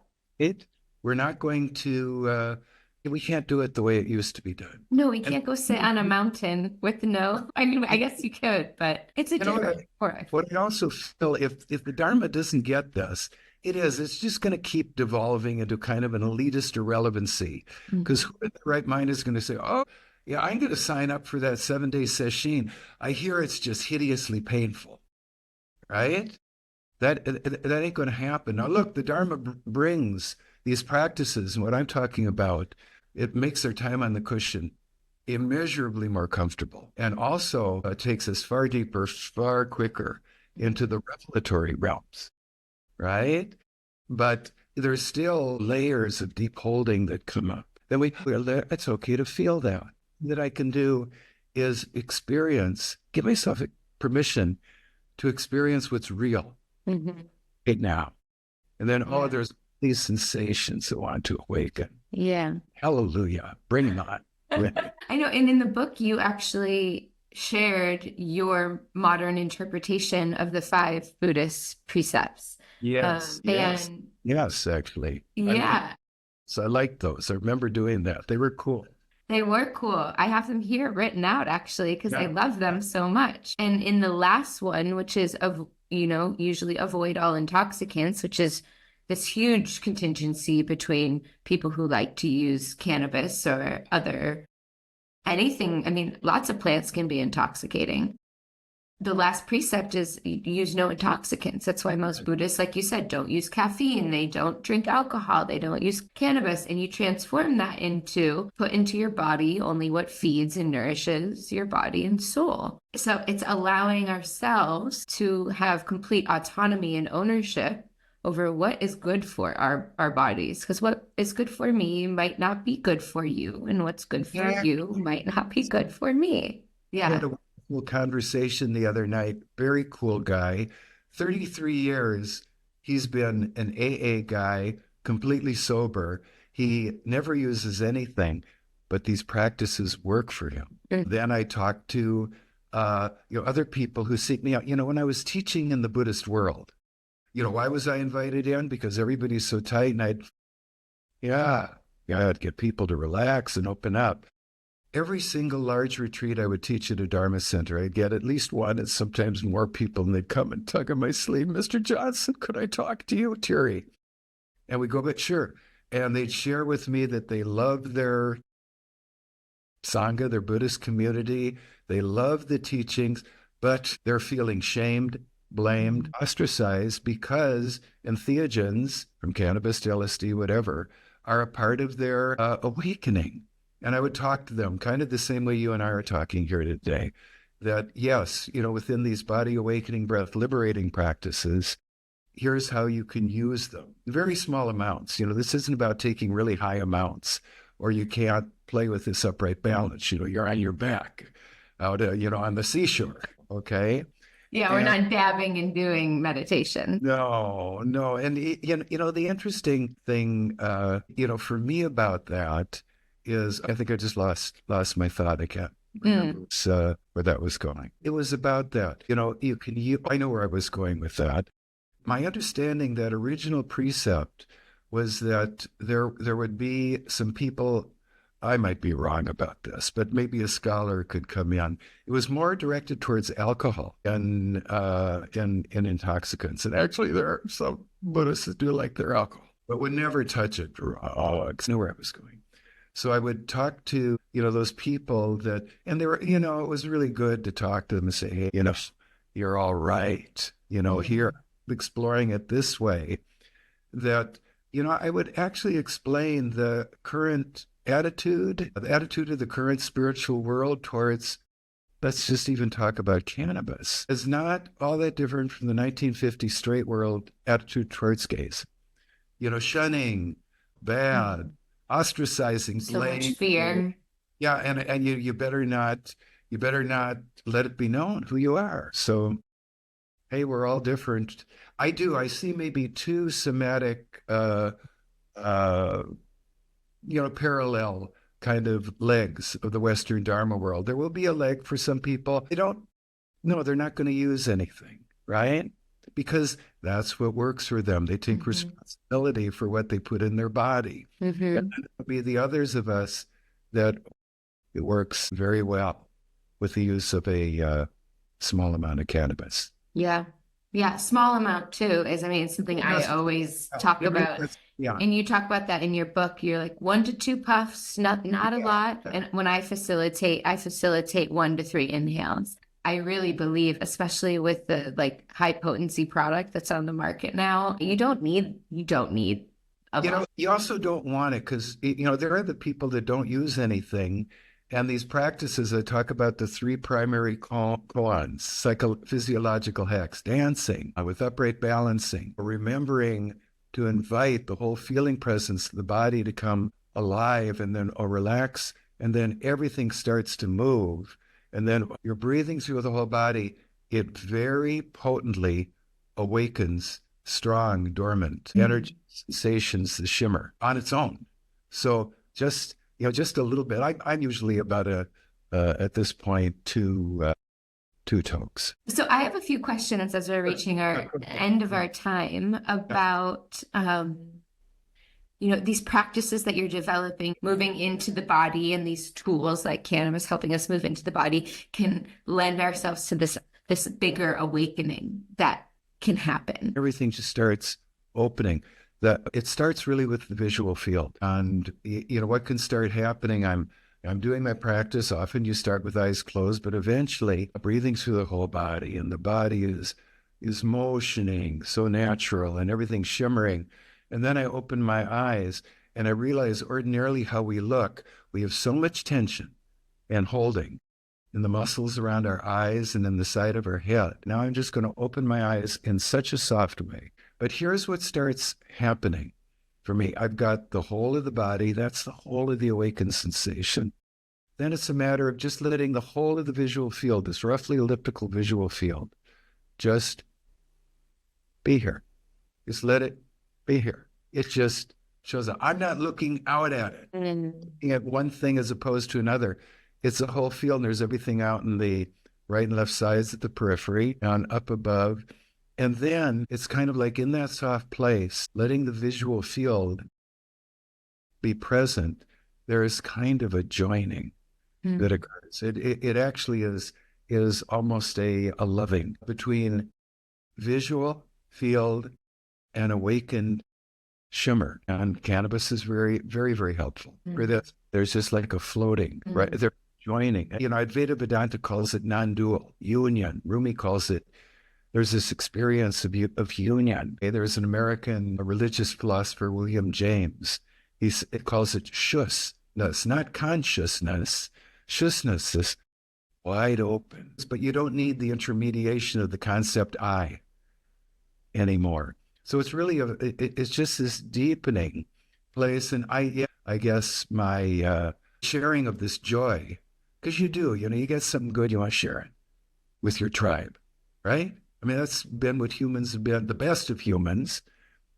We're not going to, we can't do it the way it used to be done. No, we can't go sit on a mountain with I mean, I guess you could, but it's a different form. What I also feel, if the Dharma doesn't get this, it's just going to keep devolving into kind of an elitist irrelevancy. Because who in the right mind is going to say, oh, yeah, I'm going to sign up for that 7-day sesshin. I hear it's just hideously painful, right? That ain't going to happen. Now, look, the Dharma brings these practices, and what I'm talking about, it makes their time on the cushion immeasurably more comfortable, and also takes us far deeper, far quicker into the revelatory realms, right? But there's still layers of deep holding that come up. Then it's okay to feel that. That I can do is give myself permission to experience what's real right now. And then, there's these sensations that want to awaken. Yeah. Hallelujah. Bring them on. I know. And in the book, you actually shared your modern interpretation of the 5 Buddhist precepts. Yes. Yes, actually. Yeah. So I like those. I remember doing that. They were cool. They were cool. I have them here written out, actually, because I love them so much. And in the last one, which is, usually avoid all intoxicants, which is this huge contingency between people who like to use cannabis or anything. I mean, lots of plants can be intoxicating. The last precept is use no intoxicants. That's why most Buddhists, like you said, don't use caffeine. They don't drink alcohol. They don't use cannabis. And you transform that put into your body only what feeds and nourishes your body and soul. So it's allowing ourselves to have complete autonomy and ownership over what is good for our bodies. Because what is good for me might not be good for you. And what's good for you might not be good for me. Yeah. Conversation the other night. Very cool guy. 33 years. He's been an AA guy, completely sober. He never uses anything, but these practices work for him. Then I talked to other people who seek me out. When I was teaching in the Buddhist world, why was I invited in? Because everybody's so tight, and I'd get people to relax and open up. Every single large retreat I would teach at a Dharma center, I'd get at least one and sometimes more people, and they'd come and tug on my sleeve. Mr. Johnson, could I talk to you, Terry? And we go, but sure. And they'd share with me that they love their Sangha, their Buddhist community. They love the teachings, but they're feeling shamed, blamed, ostracized because entheogens, from cannabis to LSD, whatever, are a part of their awakening. And I would talk to them kind of the same way you and I are talking here today, that yes, within these body awakening, breath liberating practices, here's how you can use them. Very small amounts. This isn't about taking really high amounts, or you can't play with this upright balance. You're on your back out, on the seashore. Okay. Yeah, we're not dabbing and doing meditation. No. And, the interesting thing, for me about that is, I think I just lost my thought. I can't remember where that was going. It was about that. I know where I was going with that. My understanding, that original precept was that there would be some people, I might be wrong about this, but maybe a scholar could come in. It was more directed towards alcohol and intoxicants. And actually, there are some Buddhists that do like their alcohol, but would never touch it. I knew where I was going. So I would talk to those people that, and they were, it was really good to talk to them and say, hey, you're all right, here, exploring it this way, that, I would actually explain the attitude of the current spiritual world towards, let's just even talk about cannabis, is not all that different from the 1950s straight world attitude towards gays. Shunning, bad, ostracizing, So much blaming. fear. Yeah, and you better not let it be known who you are. So, hey, we're all different. I see maybe two somatic uh parallel kind of legs of the Western Dharma world. There will be a leg for some people. They're not going to use anything, right? Because that's what works for them. They take responsibility for what they put in their body. And then there'll be the others of us that it works very well with the use of a small amount of cannabis. Yeah. Yeah. Small amount too is, it's something I always talk about. Yeah. And you talk about that in your book. You're like 1 to 2 puffs, not a lot. And when I facilitate 1 to 3 inhales. I really believe, especially with the high potency product that's on the market now, you don't need a lot. You also don't want it because, there are the people that don't use anything. And these practices that talk about the 3 primary koans, psychophysiological hacks, dancing with upright balancing, remembering to invite the whole feeling presence of the body to come alive and then relax. And then everything starts to move. And then you're breathing through the whole body. It very potently awakens strong, dormant energy, sensations, the shimmer on its own. So just a little bit. I'm usually about at this point, 2 tokes. So I have a few questions as we're reaching our end of our time about, these practices that you're developing, moving into the body, and these tools like cannabis helping us move into the body can lend ourselves to this bigger awakening that can happen. Everything just starts opening. It starts really with the visual field, and what can start happening. I'm doing my practice. Often you start with eyes closed, but eventually breathing through the whole body, and the body is motioning so natural, and everything shimmering. And then I open my eyes, and I realize ordinarily how we look. We have so much tension and holding in the muscles around our eyes and in the side of our head. Now I'm just going to open my eyes in such a soft way. But here's what starts happening for me. I've got the whole of the body. That's the whole of the awakened sensation. Then it's a matter of just letting the whole of the visual field, this roughly elliptical visual field, just be here. Just let it be here. It just shows up. I'm not looking out at it, looking at one thing as opposed to another. It's a whole field, and there's everything out in the right and left sides at the periphery and up above. And then it's kind of like in that soft place, letting the visual field be present, there is kind of a joining that occurs. It actually is almost a loving between visual field and awakened shimmer. And cannabis is very, very, very helpful for this. There's just like a floating, right? They're joining. Advaita Vedanta calls it non-dual, union. Rumi calls it, there's this experience of union. There's an American religious philosopher, William James. He calls it shusness, not consciousness. Shusness is wide open. But you don't need the intermediation of the concept I anymore. So it's really, it's just this deepening place. And I guess my sharing of this joy, because you do, you get something good, you want to share it with your tribe, right? That's been what humans have been. The best of humans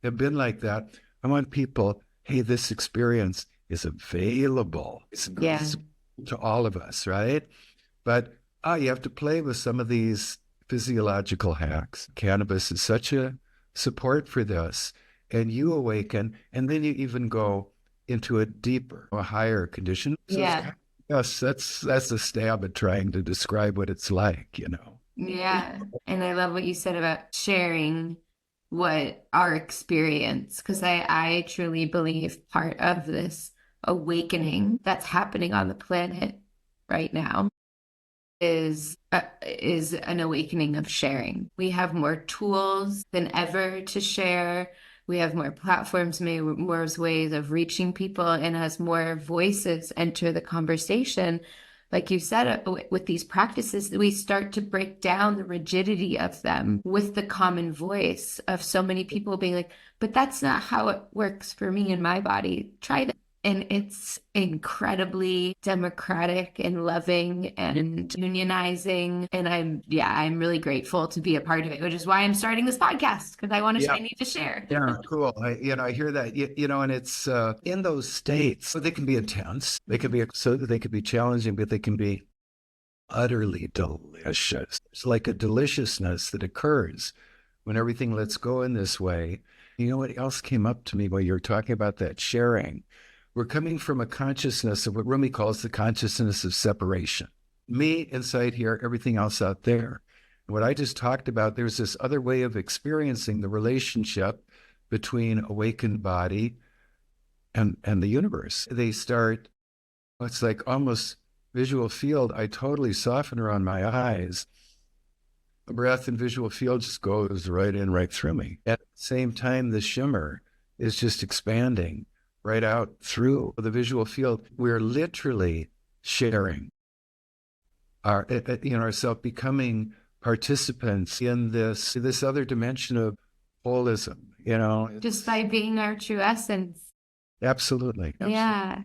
have been like that. I want people, hey, this experience is available. It's to all of us, right? But you have to play with some of these physiological hacks. Cannabis is such a support for this. And you awaken, and then you even go into a deeper, a higher condition. So yes, that's a stab at trying to describe what it's like, Yeah. And I love what you said about sharing what our experience, because I truly believe part of this awakening that's happening on the planet right now is an awakening of sharing. We have more tools than ever to share. We have more platforms, more ways of reaching people, and as more voices enter the conversation, like you said, with these practices, we start to break down the rigidity of them with the common voice of so many people being like, but that's not how it works for me and my body. Try this. And it's incredibly democratic and loving and unionizing. And I'm really grateful to be a part of it, which is why I'm starting this podcast, because I need to share. Yeah, cool. I hear that, and it's in those states, so they can be intense. They can be challenging, but they can be utterly delicious. It's like a deliciousness that occurs when everything lets go in this way. You know what else came up to me while you're talking about that sharing? We're coming from a consciousness of what Rumi calls the consciousness of separation. Me inside here, everything else out there. And what I just talked about, there's this other way of experiencing the relationship between awakened body and the universe. They start, it's like almost visual field. I totally soften around my eyes. The breath and visual field just goes right in, right through me. At the same time, the shimmer is just expanding right out through the visual field. We're literally sharing ourselves, becoming participants in this other dimension of holism. Just by being our true essence. Absolutely. Yeah,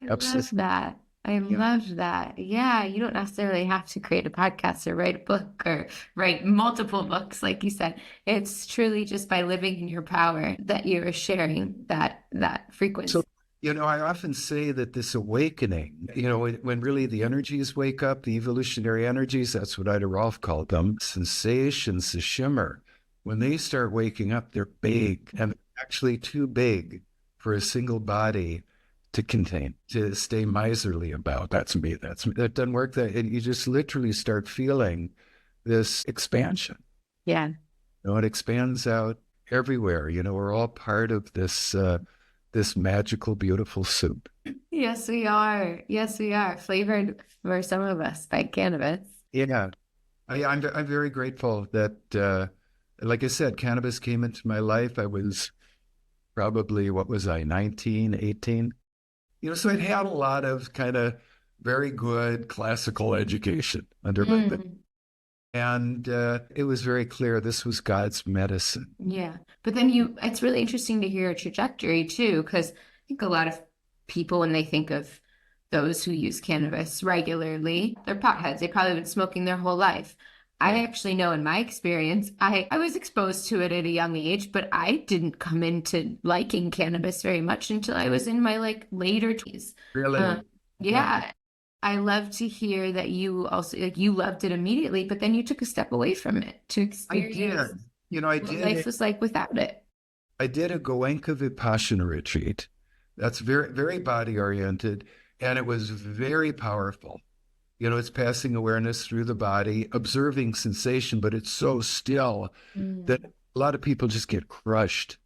I love that. I love that. Yeah, you don't necessarily have to create a podcast or write a book or write multiple books, like you said. It's truly just by living in your power that you're sharing that frequency. So, I often say that this awakening, when really the energies wake up, the evolutionary energies, that's what Ida Rolf called them, sensations, the shimmer, when they start waking up, they're big and actually too big for a single body to contain, to stay miserly about. That's me. That doesn't work. And you just literally start feeling this expansion. Yeah. It expands out everywhere. We're all part of this magical, beautiful soup. Yes, we are. Yes, we are. Flavored for some of us by cannabis. Yeah. I'm very grateful that, like I said, cannabis came into my life. I was probably, 19, 18? So I'd had a lot of kind of very good classical education under my belt. And it was very clear this was God's medicine. Yeah. But then it's really interesting to hear your trajectory too, because I think a lot of people, when they think of those who use cannabis regularly, they're potheads. They've probably been smoking their whole life. I actually know in my experience, I was exposed to it at a young age, but I didn't come into liking cannabis very much until I was in my later 20s. Really? Yeah. I love to hear that you also you loved it immediately, but then you took a step away from it to experience I what did. life was like without it. I did a Goenka Vipassana retreat. That's very, very body oriented, and it was very powerful. It's passing awareness through the body, observing sensation, but it's so still that a lot of people just get crushed.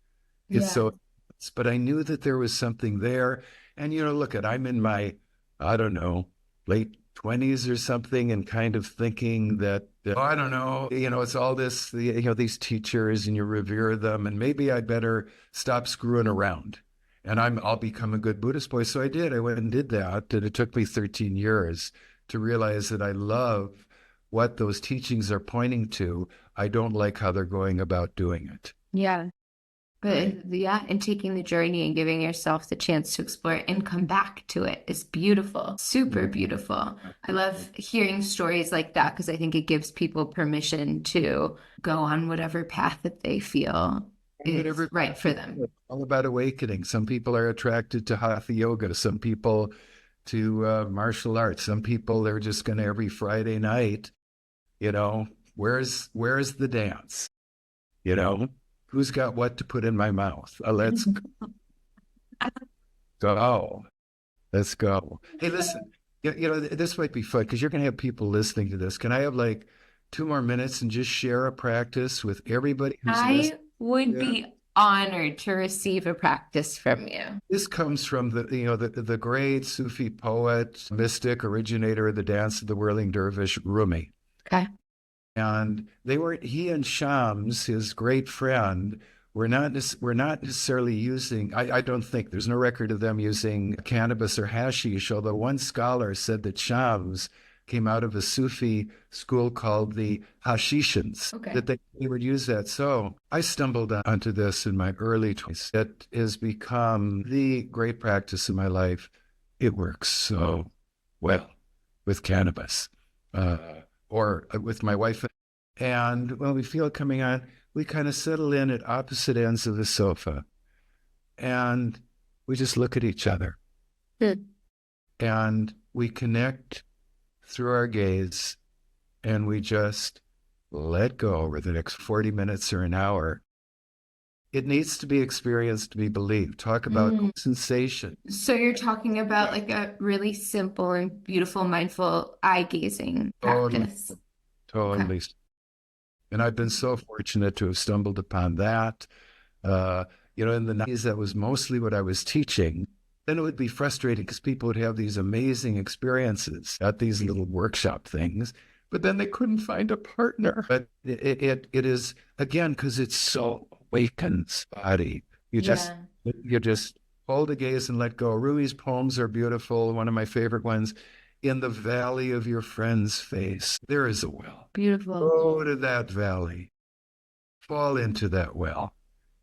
But I knew that there was something there. And, I'm in my, I don't know, late 20s or something, and kind of thinking that, I don't know, it's all this, these teachers, and you revere them, and maybe I better stop screwing around. And I'll become a good Buddhist boy. So I did. I went and did that. And it took me 13 years to realize that I love what those teachings are pointing to. I don't like how they're going about doing it. Yeah. But and taking the journey and giving yourself the chance to explore it and come back to it is beautiful. Super beautiful. I love hearing stories like that because I think it gives people permission to go on whatever path that they feel is right for them. It's all about awakening. Some people are attracted to hatha yoga. Some people to martial arts. Some people, they're just going to every Friday night, where's the dance? Who's got what to put in my mouth? Let's go. Let's go. Hey, listen, this might be fun because you're going to have people listening to this. Can I have 2 more minutes and just share a practice with everybody who's listening? Would be honored to receive a practice from you. This comes from the great Sufi poet, mystic, originator of the dance of the whirling dervish, Rumi. Okay. And he and Shams, his great friend, were not necessarily using, I don't think, there's no record of them using cannabis or hashish, although one scholar said that Shams came out of a Sufi school called the Hashishans, Okay. that they would use that. So I stumbled onto this in my early 20s. It has become the great practice in my life. It works so well with cannabis. Or with my wife. And when we feel it coming on, we kind of settle in at opposite ends of the sofa and we just look at each other. Good. And we connect through our gaze and we just let go over the next 40 minutes or an hour. It needs to be experienced to be believed. Talk about sensation. So you're talking about like a really simple and beautiful mindful eye gazing practice. Totally. Okay. And I've been so fortunate to have stumbled upon that. In the 90s, that was mostly what I was teaching. Then it would be frustrating because people would have these amazing experiences at these little workshop things, but then they couldn't find a partner. But it is, again, because it's so awakens body. You just hold the gaze and let go. Rumi's poems are beautiful. One of my favorite ones. In the valley of your friend's face, there is a well. Beautiful. Go to that valley, fall into that well,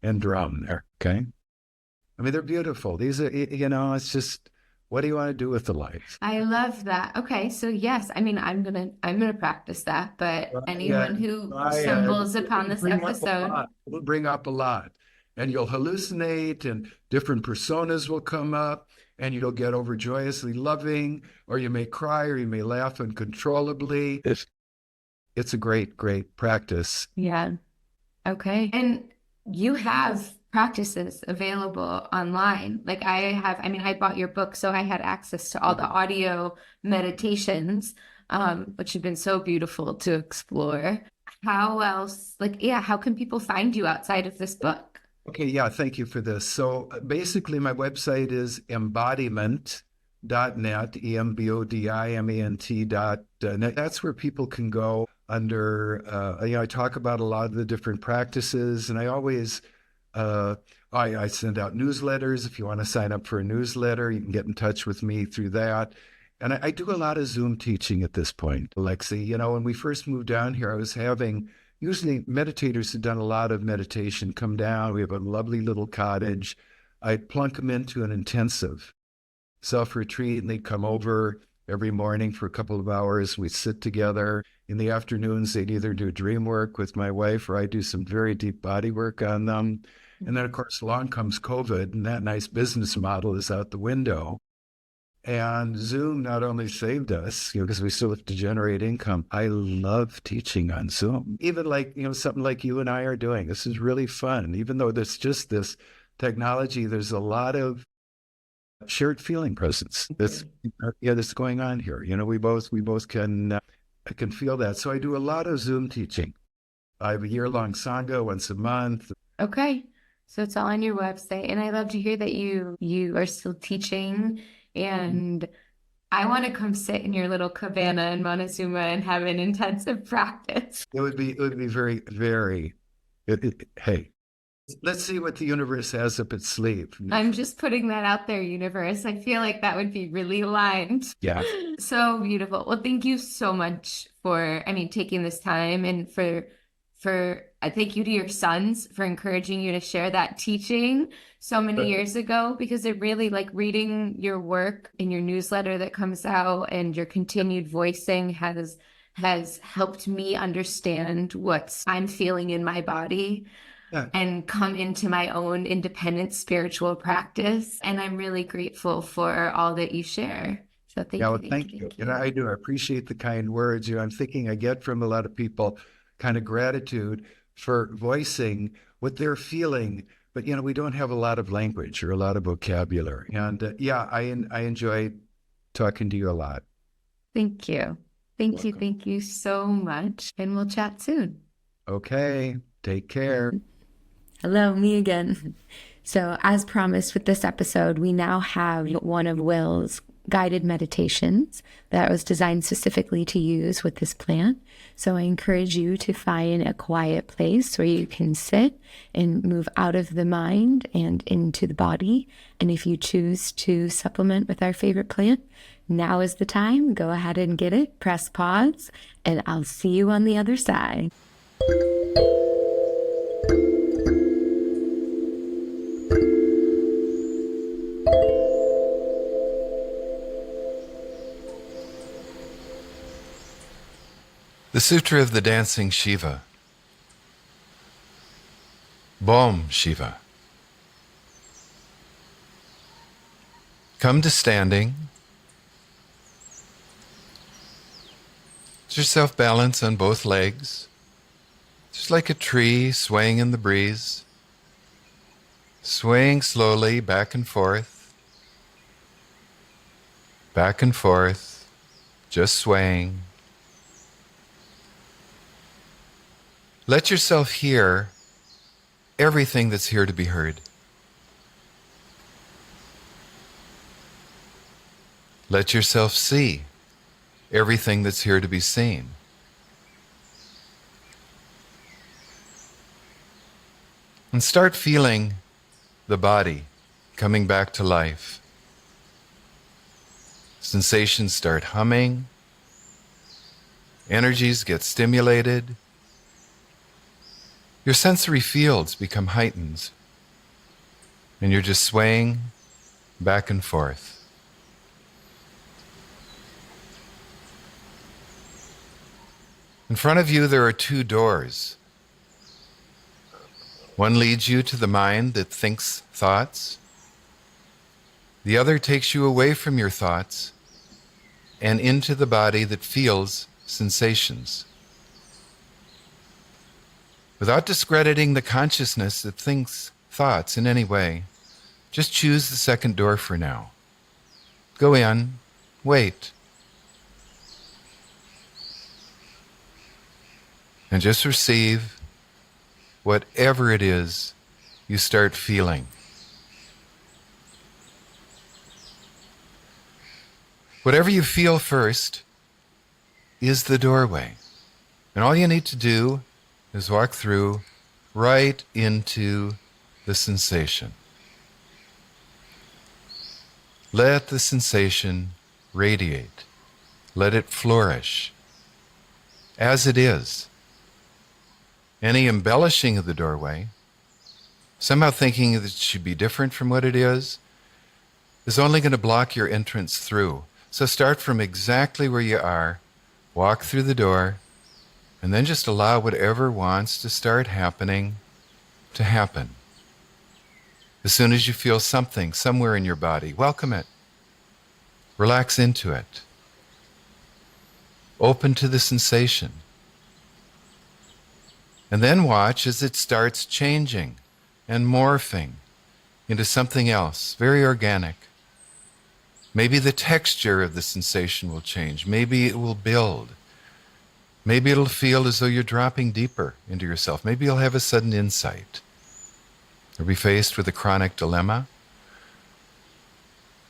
and drown there. Okay. I mean, they're beautiful. These are, it's just, what do you want to do with the life? I love that. Okay, so yes, I mean, I'm gonna practice that. But anyone who stumbles upon this episode, will bring up a lot, and you'll hallucinate, and different personas will come up. And you'll get overjoyously loving, or you may cry, or you may laugh uncontrollably. It's a great, great practice. Yeah. Okay. And you have practices available online. Like I bought your book, so I had access to all the audio meditations, which have been so beautiful to explore. How else, how can people find you outside of this book? Okay, yeah, thank you for this. So basically, my website is embodiment.net, embodiment.net. That's where people can go under, I talk about a lot of the different practices, and I always, I send out newsletters. If you want to sign up for a newsletter, you can get in touch with me through that. And I do a lot of Zoom teaching at this point, Alexi. When we first moved down here, I was having usually meditators who've done a lot of meditation come down. We have a lovely little cottage. I'd plunk them into an intensive self-retreat, and they'd come over every morning for a couple of hours. We'd sit together. In the afternoons, they'd either do dream work with my wife, or I do some very deep body work on them. And then, of course, along comes COVID, and that nice business model is out the window. And Zoom not only saved us, because we still have to generate income. I love teaching on Zoom, even something like you and I are doing. This is really fun. Even though there's just this technology, there's a lot of shared feeling presence that's going on here. We both can feel that. So I do a lot of Zoom teaching. I have a year-long Sangha once a month. Okay. So it's all on your website. And I love to hear that you are still teaching. And I want to come sit in your little cabana in Montezuma and have an intensive practice. It would be very, very, hey, let's see what the universe has up its sleeve. I'm just putting that out there, universe. I feel like that would be really aligned. Yeah. So beautiful. Well, thank you so much for, taking this time, and I thank you to your sons for encouraging you to share that teaching so many years ago, because it really, reading your work in your newsletter that comes out and your continued voicing has helped me understand what I'm feeling in my body. Yeah. And come into my own independent spiritual practice. And I'm really grateful for all that you share. So thank you. Thank you. I do. I appreciate the kind words. I'm thinking I get from a lot of people kind of gratitude for voicing what they're feeling. But, we don't have a lot of language or a lot of vocabulary. And I enjoy talking to you a lot. Thank you. Thank you. Thank you so much. And we'll chat soon. Okay. Take care. Hello, me again. So, as promised with this episode, we now have one of Will's guided meditations that was designed specifically to use with this plant. So, I encourage you to find a quiet place where you can sit and move out of the mind and into the body. And if you choose to supplement with our favorite plant, now is the time. Go ahead and get it, press pause, and I'll see you on the other side. The Sutra of the Dancing Shiva. Bom Shiva. Come to standing. Let yourself balance on both legs, just like a tree swaying in the breeze, swaying slowly back and forth, just swaying. Let yourself hear everything that's here to be heard. Let yourself see everything that's here to be seen. And start feeling the body coming back to life. Sensations start humming. Energies get stimulated. Your sensory fields become heightened, and you're just swaying back and forth. In front of you, there are two doors. One leads you to the mind that thinks thoughts. The other takes you away from your thoughts and into the body that feels sensations. Without discrediting the consciousness that thinks thoughts in any way, just choose the second door for now. Go in, wait, and just receive whatever it is you start feeling. Whatever you feel first is the doorway. And all you need to do is walk through right into the sensation. Let the sensation radiate. Let it flourish as it is. Any embellishing of the doorway, somehow thinking that it should be different from what it is only going to block your entrance through. So start from exactly where you are, walk through the door, and then just allow whatever wants to start happening to happen. As soon as you feel something somewhere in your body, welcome it. Relax into it. Open to the sensation. And then watch as it starts changing and morphing into something else, very organic. Maybe the texture of the sensation will change. Maybe it will build. Maybe it'll feel as though you're dropping deeper into yourself. Maybe you'll have a sudden insight. Or be faced with a chronic dilemma.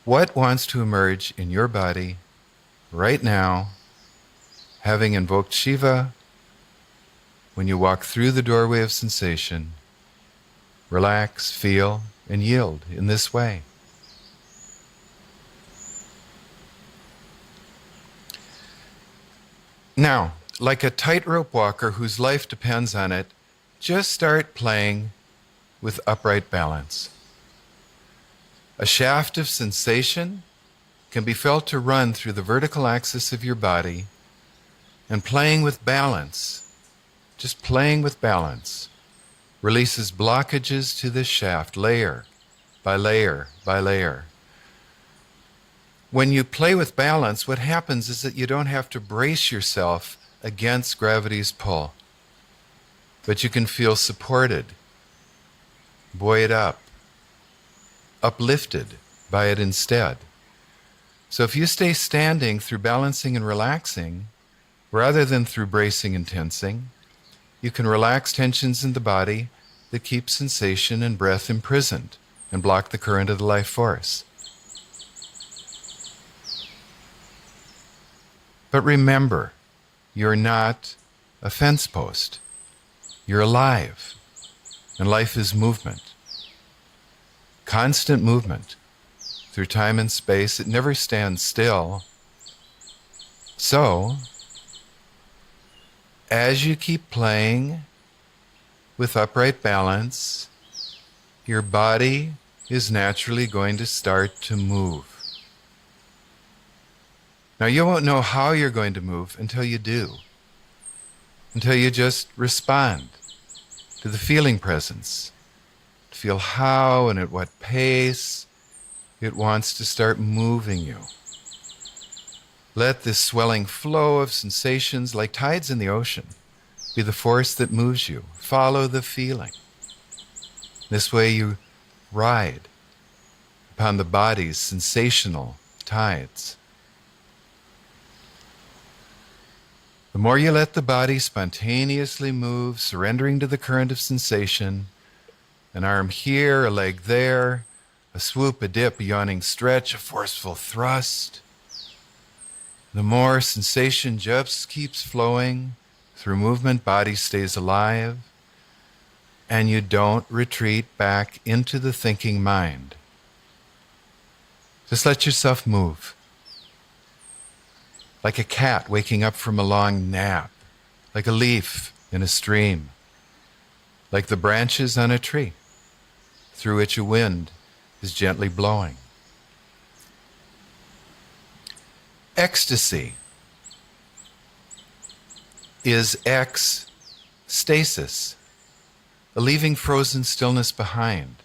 What wants to emerge in your body right now, having invoked Shiva, when you walk through the doorway of sensation? Relax, feel, and yield in this way. Now, like a tightrope walker whose life depends on it, just start playing with upright balance. A shaft of sensation can be felt to run through the vertical axis of your body, and playing with balance, just playing with balance, releases blockages to this shaft layer by layer by layer. When you play with balance, what happens is that you don't have to brace yourself against gravity's pull, but you can feel supported, buoyed up, uplifted by it instead. So if you stay standing through balancing and relaxing, rather than through bracing and tensing, you can relax tensions in the body that keep sensation and breath imprisoned and block the current of the life force. But remember, you're not a fence post. You're alive, and life is movement. Constant movement through time and space. It never stands still. So, as you keep playing with upright balance, your body is naturally going to start to move. Now, you won't know how you're going to move until you do, until you just respond to the feeling presence. Feel how and at what pace it wants to start moving you. Let this swelling flow of sensations, like tides in the ocean, be the force that moves you. Follow the feeling. This way you ride upon the body's sensational tides. The more you let the body spontaneously move, surrendering to the current of sensation, an arm here, a leg there, a swoop, a dip, a yawning stretch, a forceful thrust, the more sensation just keeps flowing through movement, body stays alive, and you don't retreat back into the thinking mind. Just let yourself move. Like a cat waking up from a long nap, like a leaf in a stream, like the branches on a tree through which a wind is gently blowing. Ecstasy is stasis, a leaving frozen stillness behind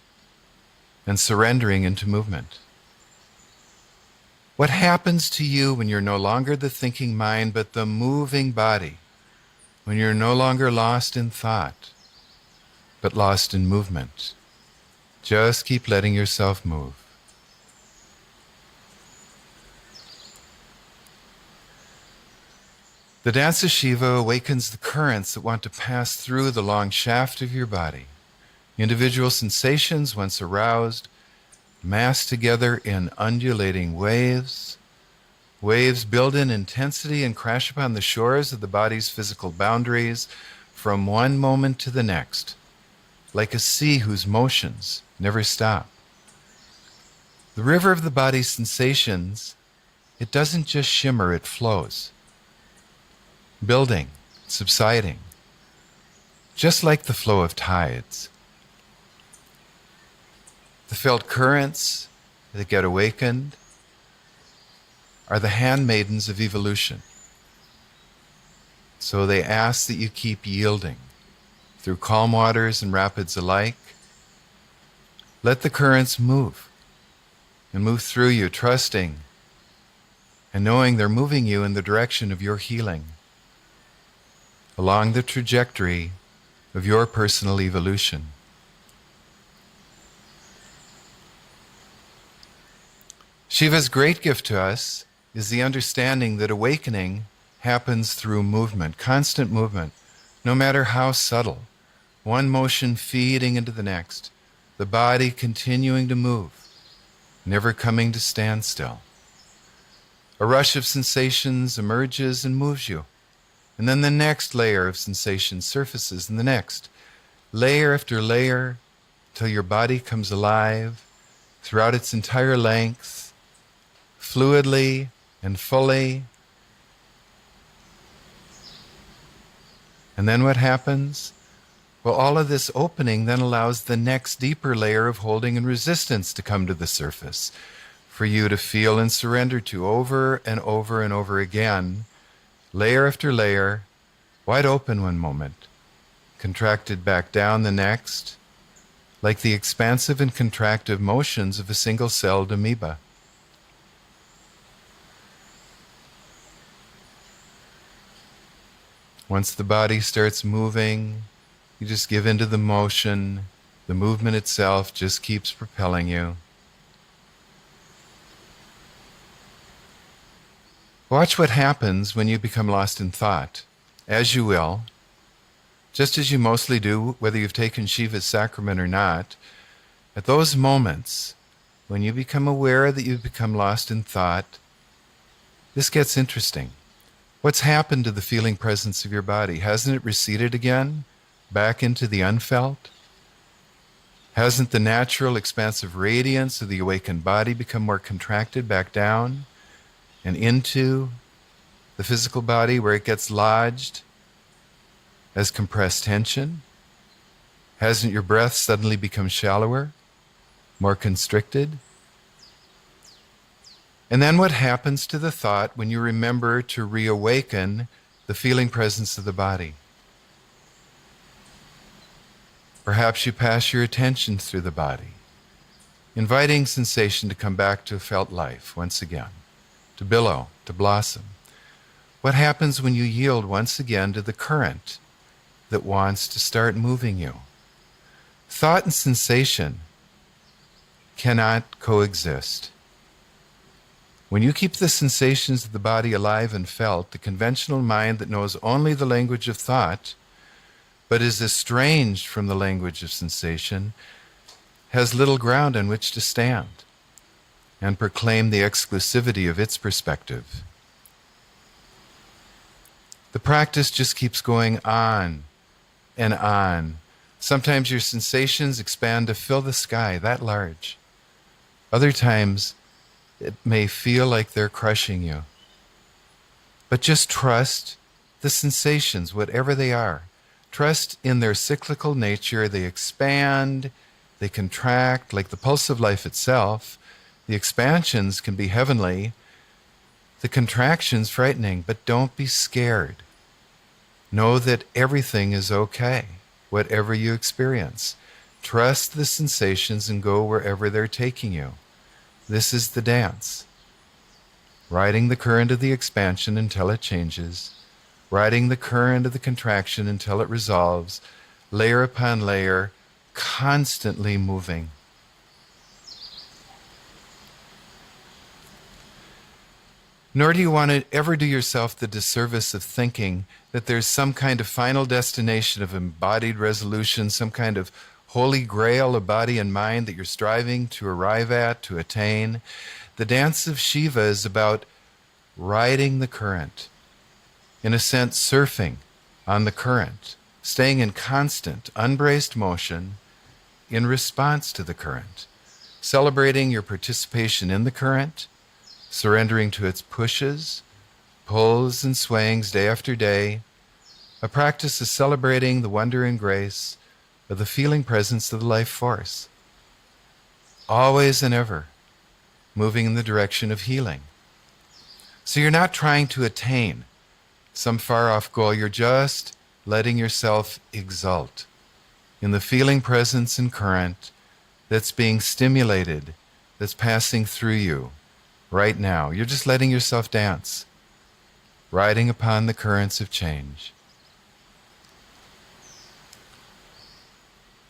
and surrendering into movement. What happens to you when you're no longer the thinking mind but the moving body, when you're no longer lost in thought but lost in movement? Just keep letting yourself move. The dance of Shiva awakens the currents that want to pass through the long shaft of your body. Individual sensations, once aroused, mass together in undulating waves. Waves build in intensity and crash upon the shores of the body's physical boundaries from one moment to the next, like a sea whose motions never stop. The river of the body's sensations, it doesn't just shimmer, it flows. Building, subsiding, just like the flow of tides. The felt currents that get awakened are the handmaidens of evolution. So they ask that you keep yielding through calm waters and rapids alike. Let the currents move and move through you, trusting and knowing they're moving you in the direction of your healing, along the trajectory of your personal evolution. Shiva's great gift to us is the understanding that awakening happens through movement, constant movement, no matter how subtle, one motion feeding into the next, the body continuing to move, never coming to standstill. A rush of sensations emerges and moves you. And then the next layer of sensation surfaces, and the next, layer after layer, till your body comes alive throughout its entire length, fluidly and fully. And then what happens? Well, all of this opening then allows the next deeper layer of holding and resistance to come to the surface, for you to feel and surrender to over and over and over again, layer after layer, wide open one moment, contracted back down the next, like the expansive and contractive motions of a single-celled amoeba. Once the body starts moving, you just give into the motion. The movement itself just keeps propelling you. Watch what happens when you become lost in thought, as you will. just as you mostly do, whether you've taken Shiva's sacrament or not, at those moments when you become aware that you've become lost in thought, this gets interesting. What's happened to the feeling presence of your body? Hasn't it receded again, back into the unfelt? Hasn't the natural expansive radiance of the awakened body become more contracted back down and into the physical body where it gets lodged as compressed tension? Hasn't your breath suddenly become shallower, more constricted? And then what happens to the thought when you remember to reawaken the feeling presence of the body? Perhaps you pass your attention through the body, inviting sensation to come back to felt life once again, to billow, to blossom. What happens when you yield once again to the current that wants to start moving you? Thought and sensation cannot coexist. When you keep the sensations of the body alive and felt, the conventional mind that knows only the language of thought, but is estranged from the language of sensation, has little ground on which to stand and proclaim the exclusivity of its perspective. The practice just keeps going on and on. Sometimes your sensations expand to fill the sky that large. Other times, it may feel like they're crushing you. But just trust the sensations, whatever they are. Trust in their cyclical nature. They expand, they contract, like the pulse of life itself. The expansions can be heavenly, the contractions frightening, but don't be scared. Know that everything is okay, whatever you experience. Trust the sensations and go wherever they're taking you. This is the dance. Riding the current of the expansion until it changes, riding the current of the contraction until it resolves, layer upon layer, constantly moving. Nor do you want to ever do yourself the disservice of thinking that there's some kind of final destination of embodied resolution, some kind of holy grail of body and mind that you're striving to arrive at, to attain. The dance of Shiva is about riding the current, in a sense surfing on the current, staying in constant, unbraced motion in response to the current, celebrating your participation in the current, surrendering to its pushes, pulls, and swayings day after day. A practice of celebrating the wonder and grace of the feeling presence of the life force, always and ever moving in the direction of healing. So you're not trying to attain some far-off goal. You're just letting yourself exult in the feeling presence and current that's being stimulated, that's passing through you right now. You're just letting yourself dance, riding upon the currents of change.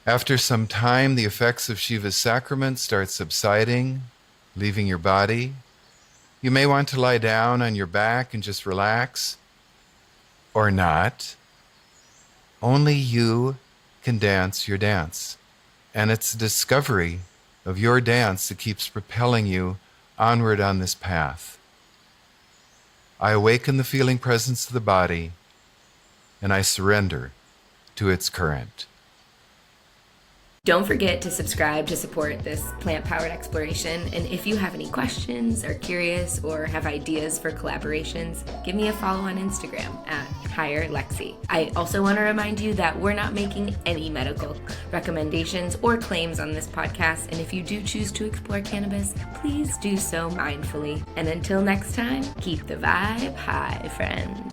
After some time, the effects of Shiva's sacrament start subsiding, leaving your body. You may want to lie down on your back and just relax, or not. Only you can dance your dance, and it's the discovery of your dance that keeps propelling you onward on this path. I awaken the feeling presence of the body, and I surrender to its current. Don't forget to subscribe to support this plant-powered exploration. And if you have any questions, are curious, or have ideas for collaborations, give me a follow on Instagram at HigherLexi. I also want to remind you that we're not making any medical recommendations or claims on this podcast. And if you do choose to explore cannabis, please do so mindfully. And until next time, keep the vibe high, friend.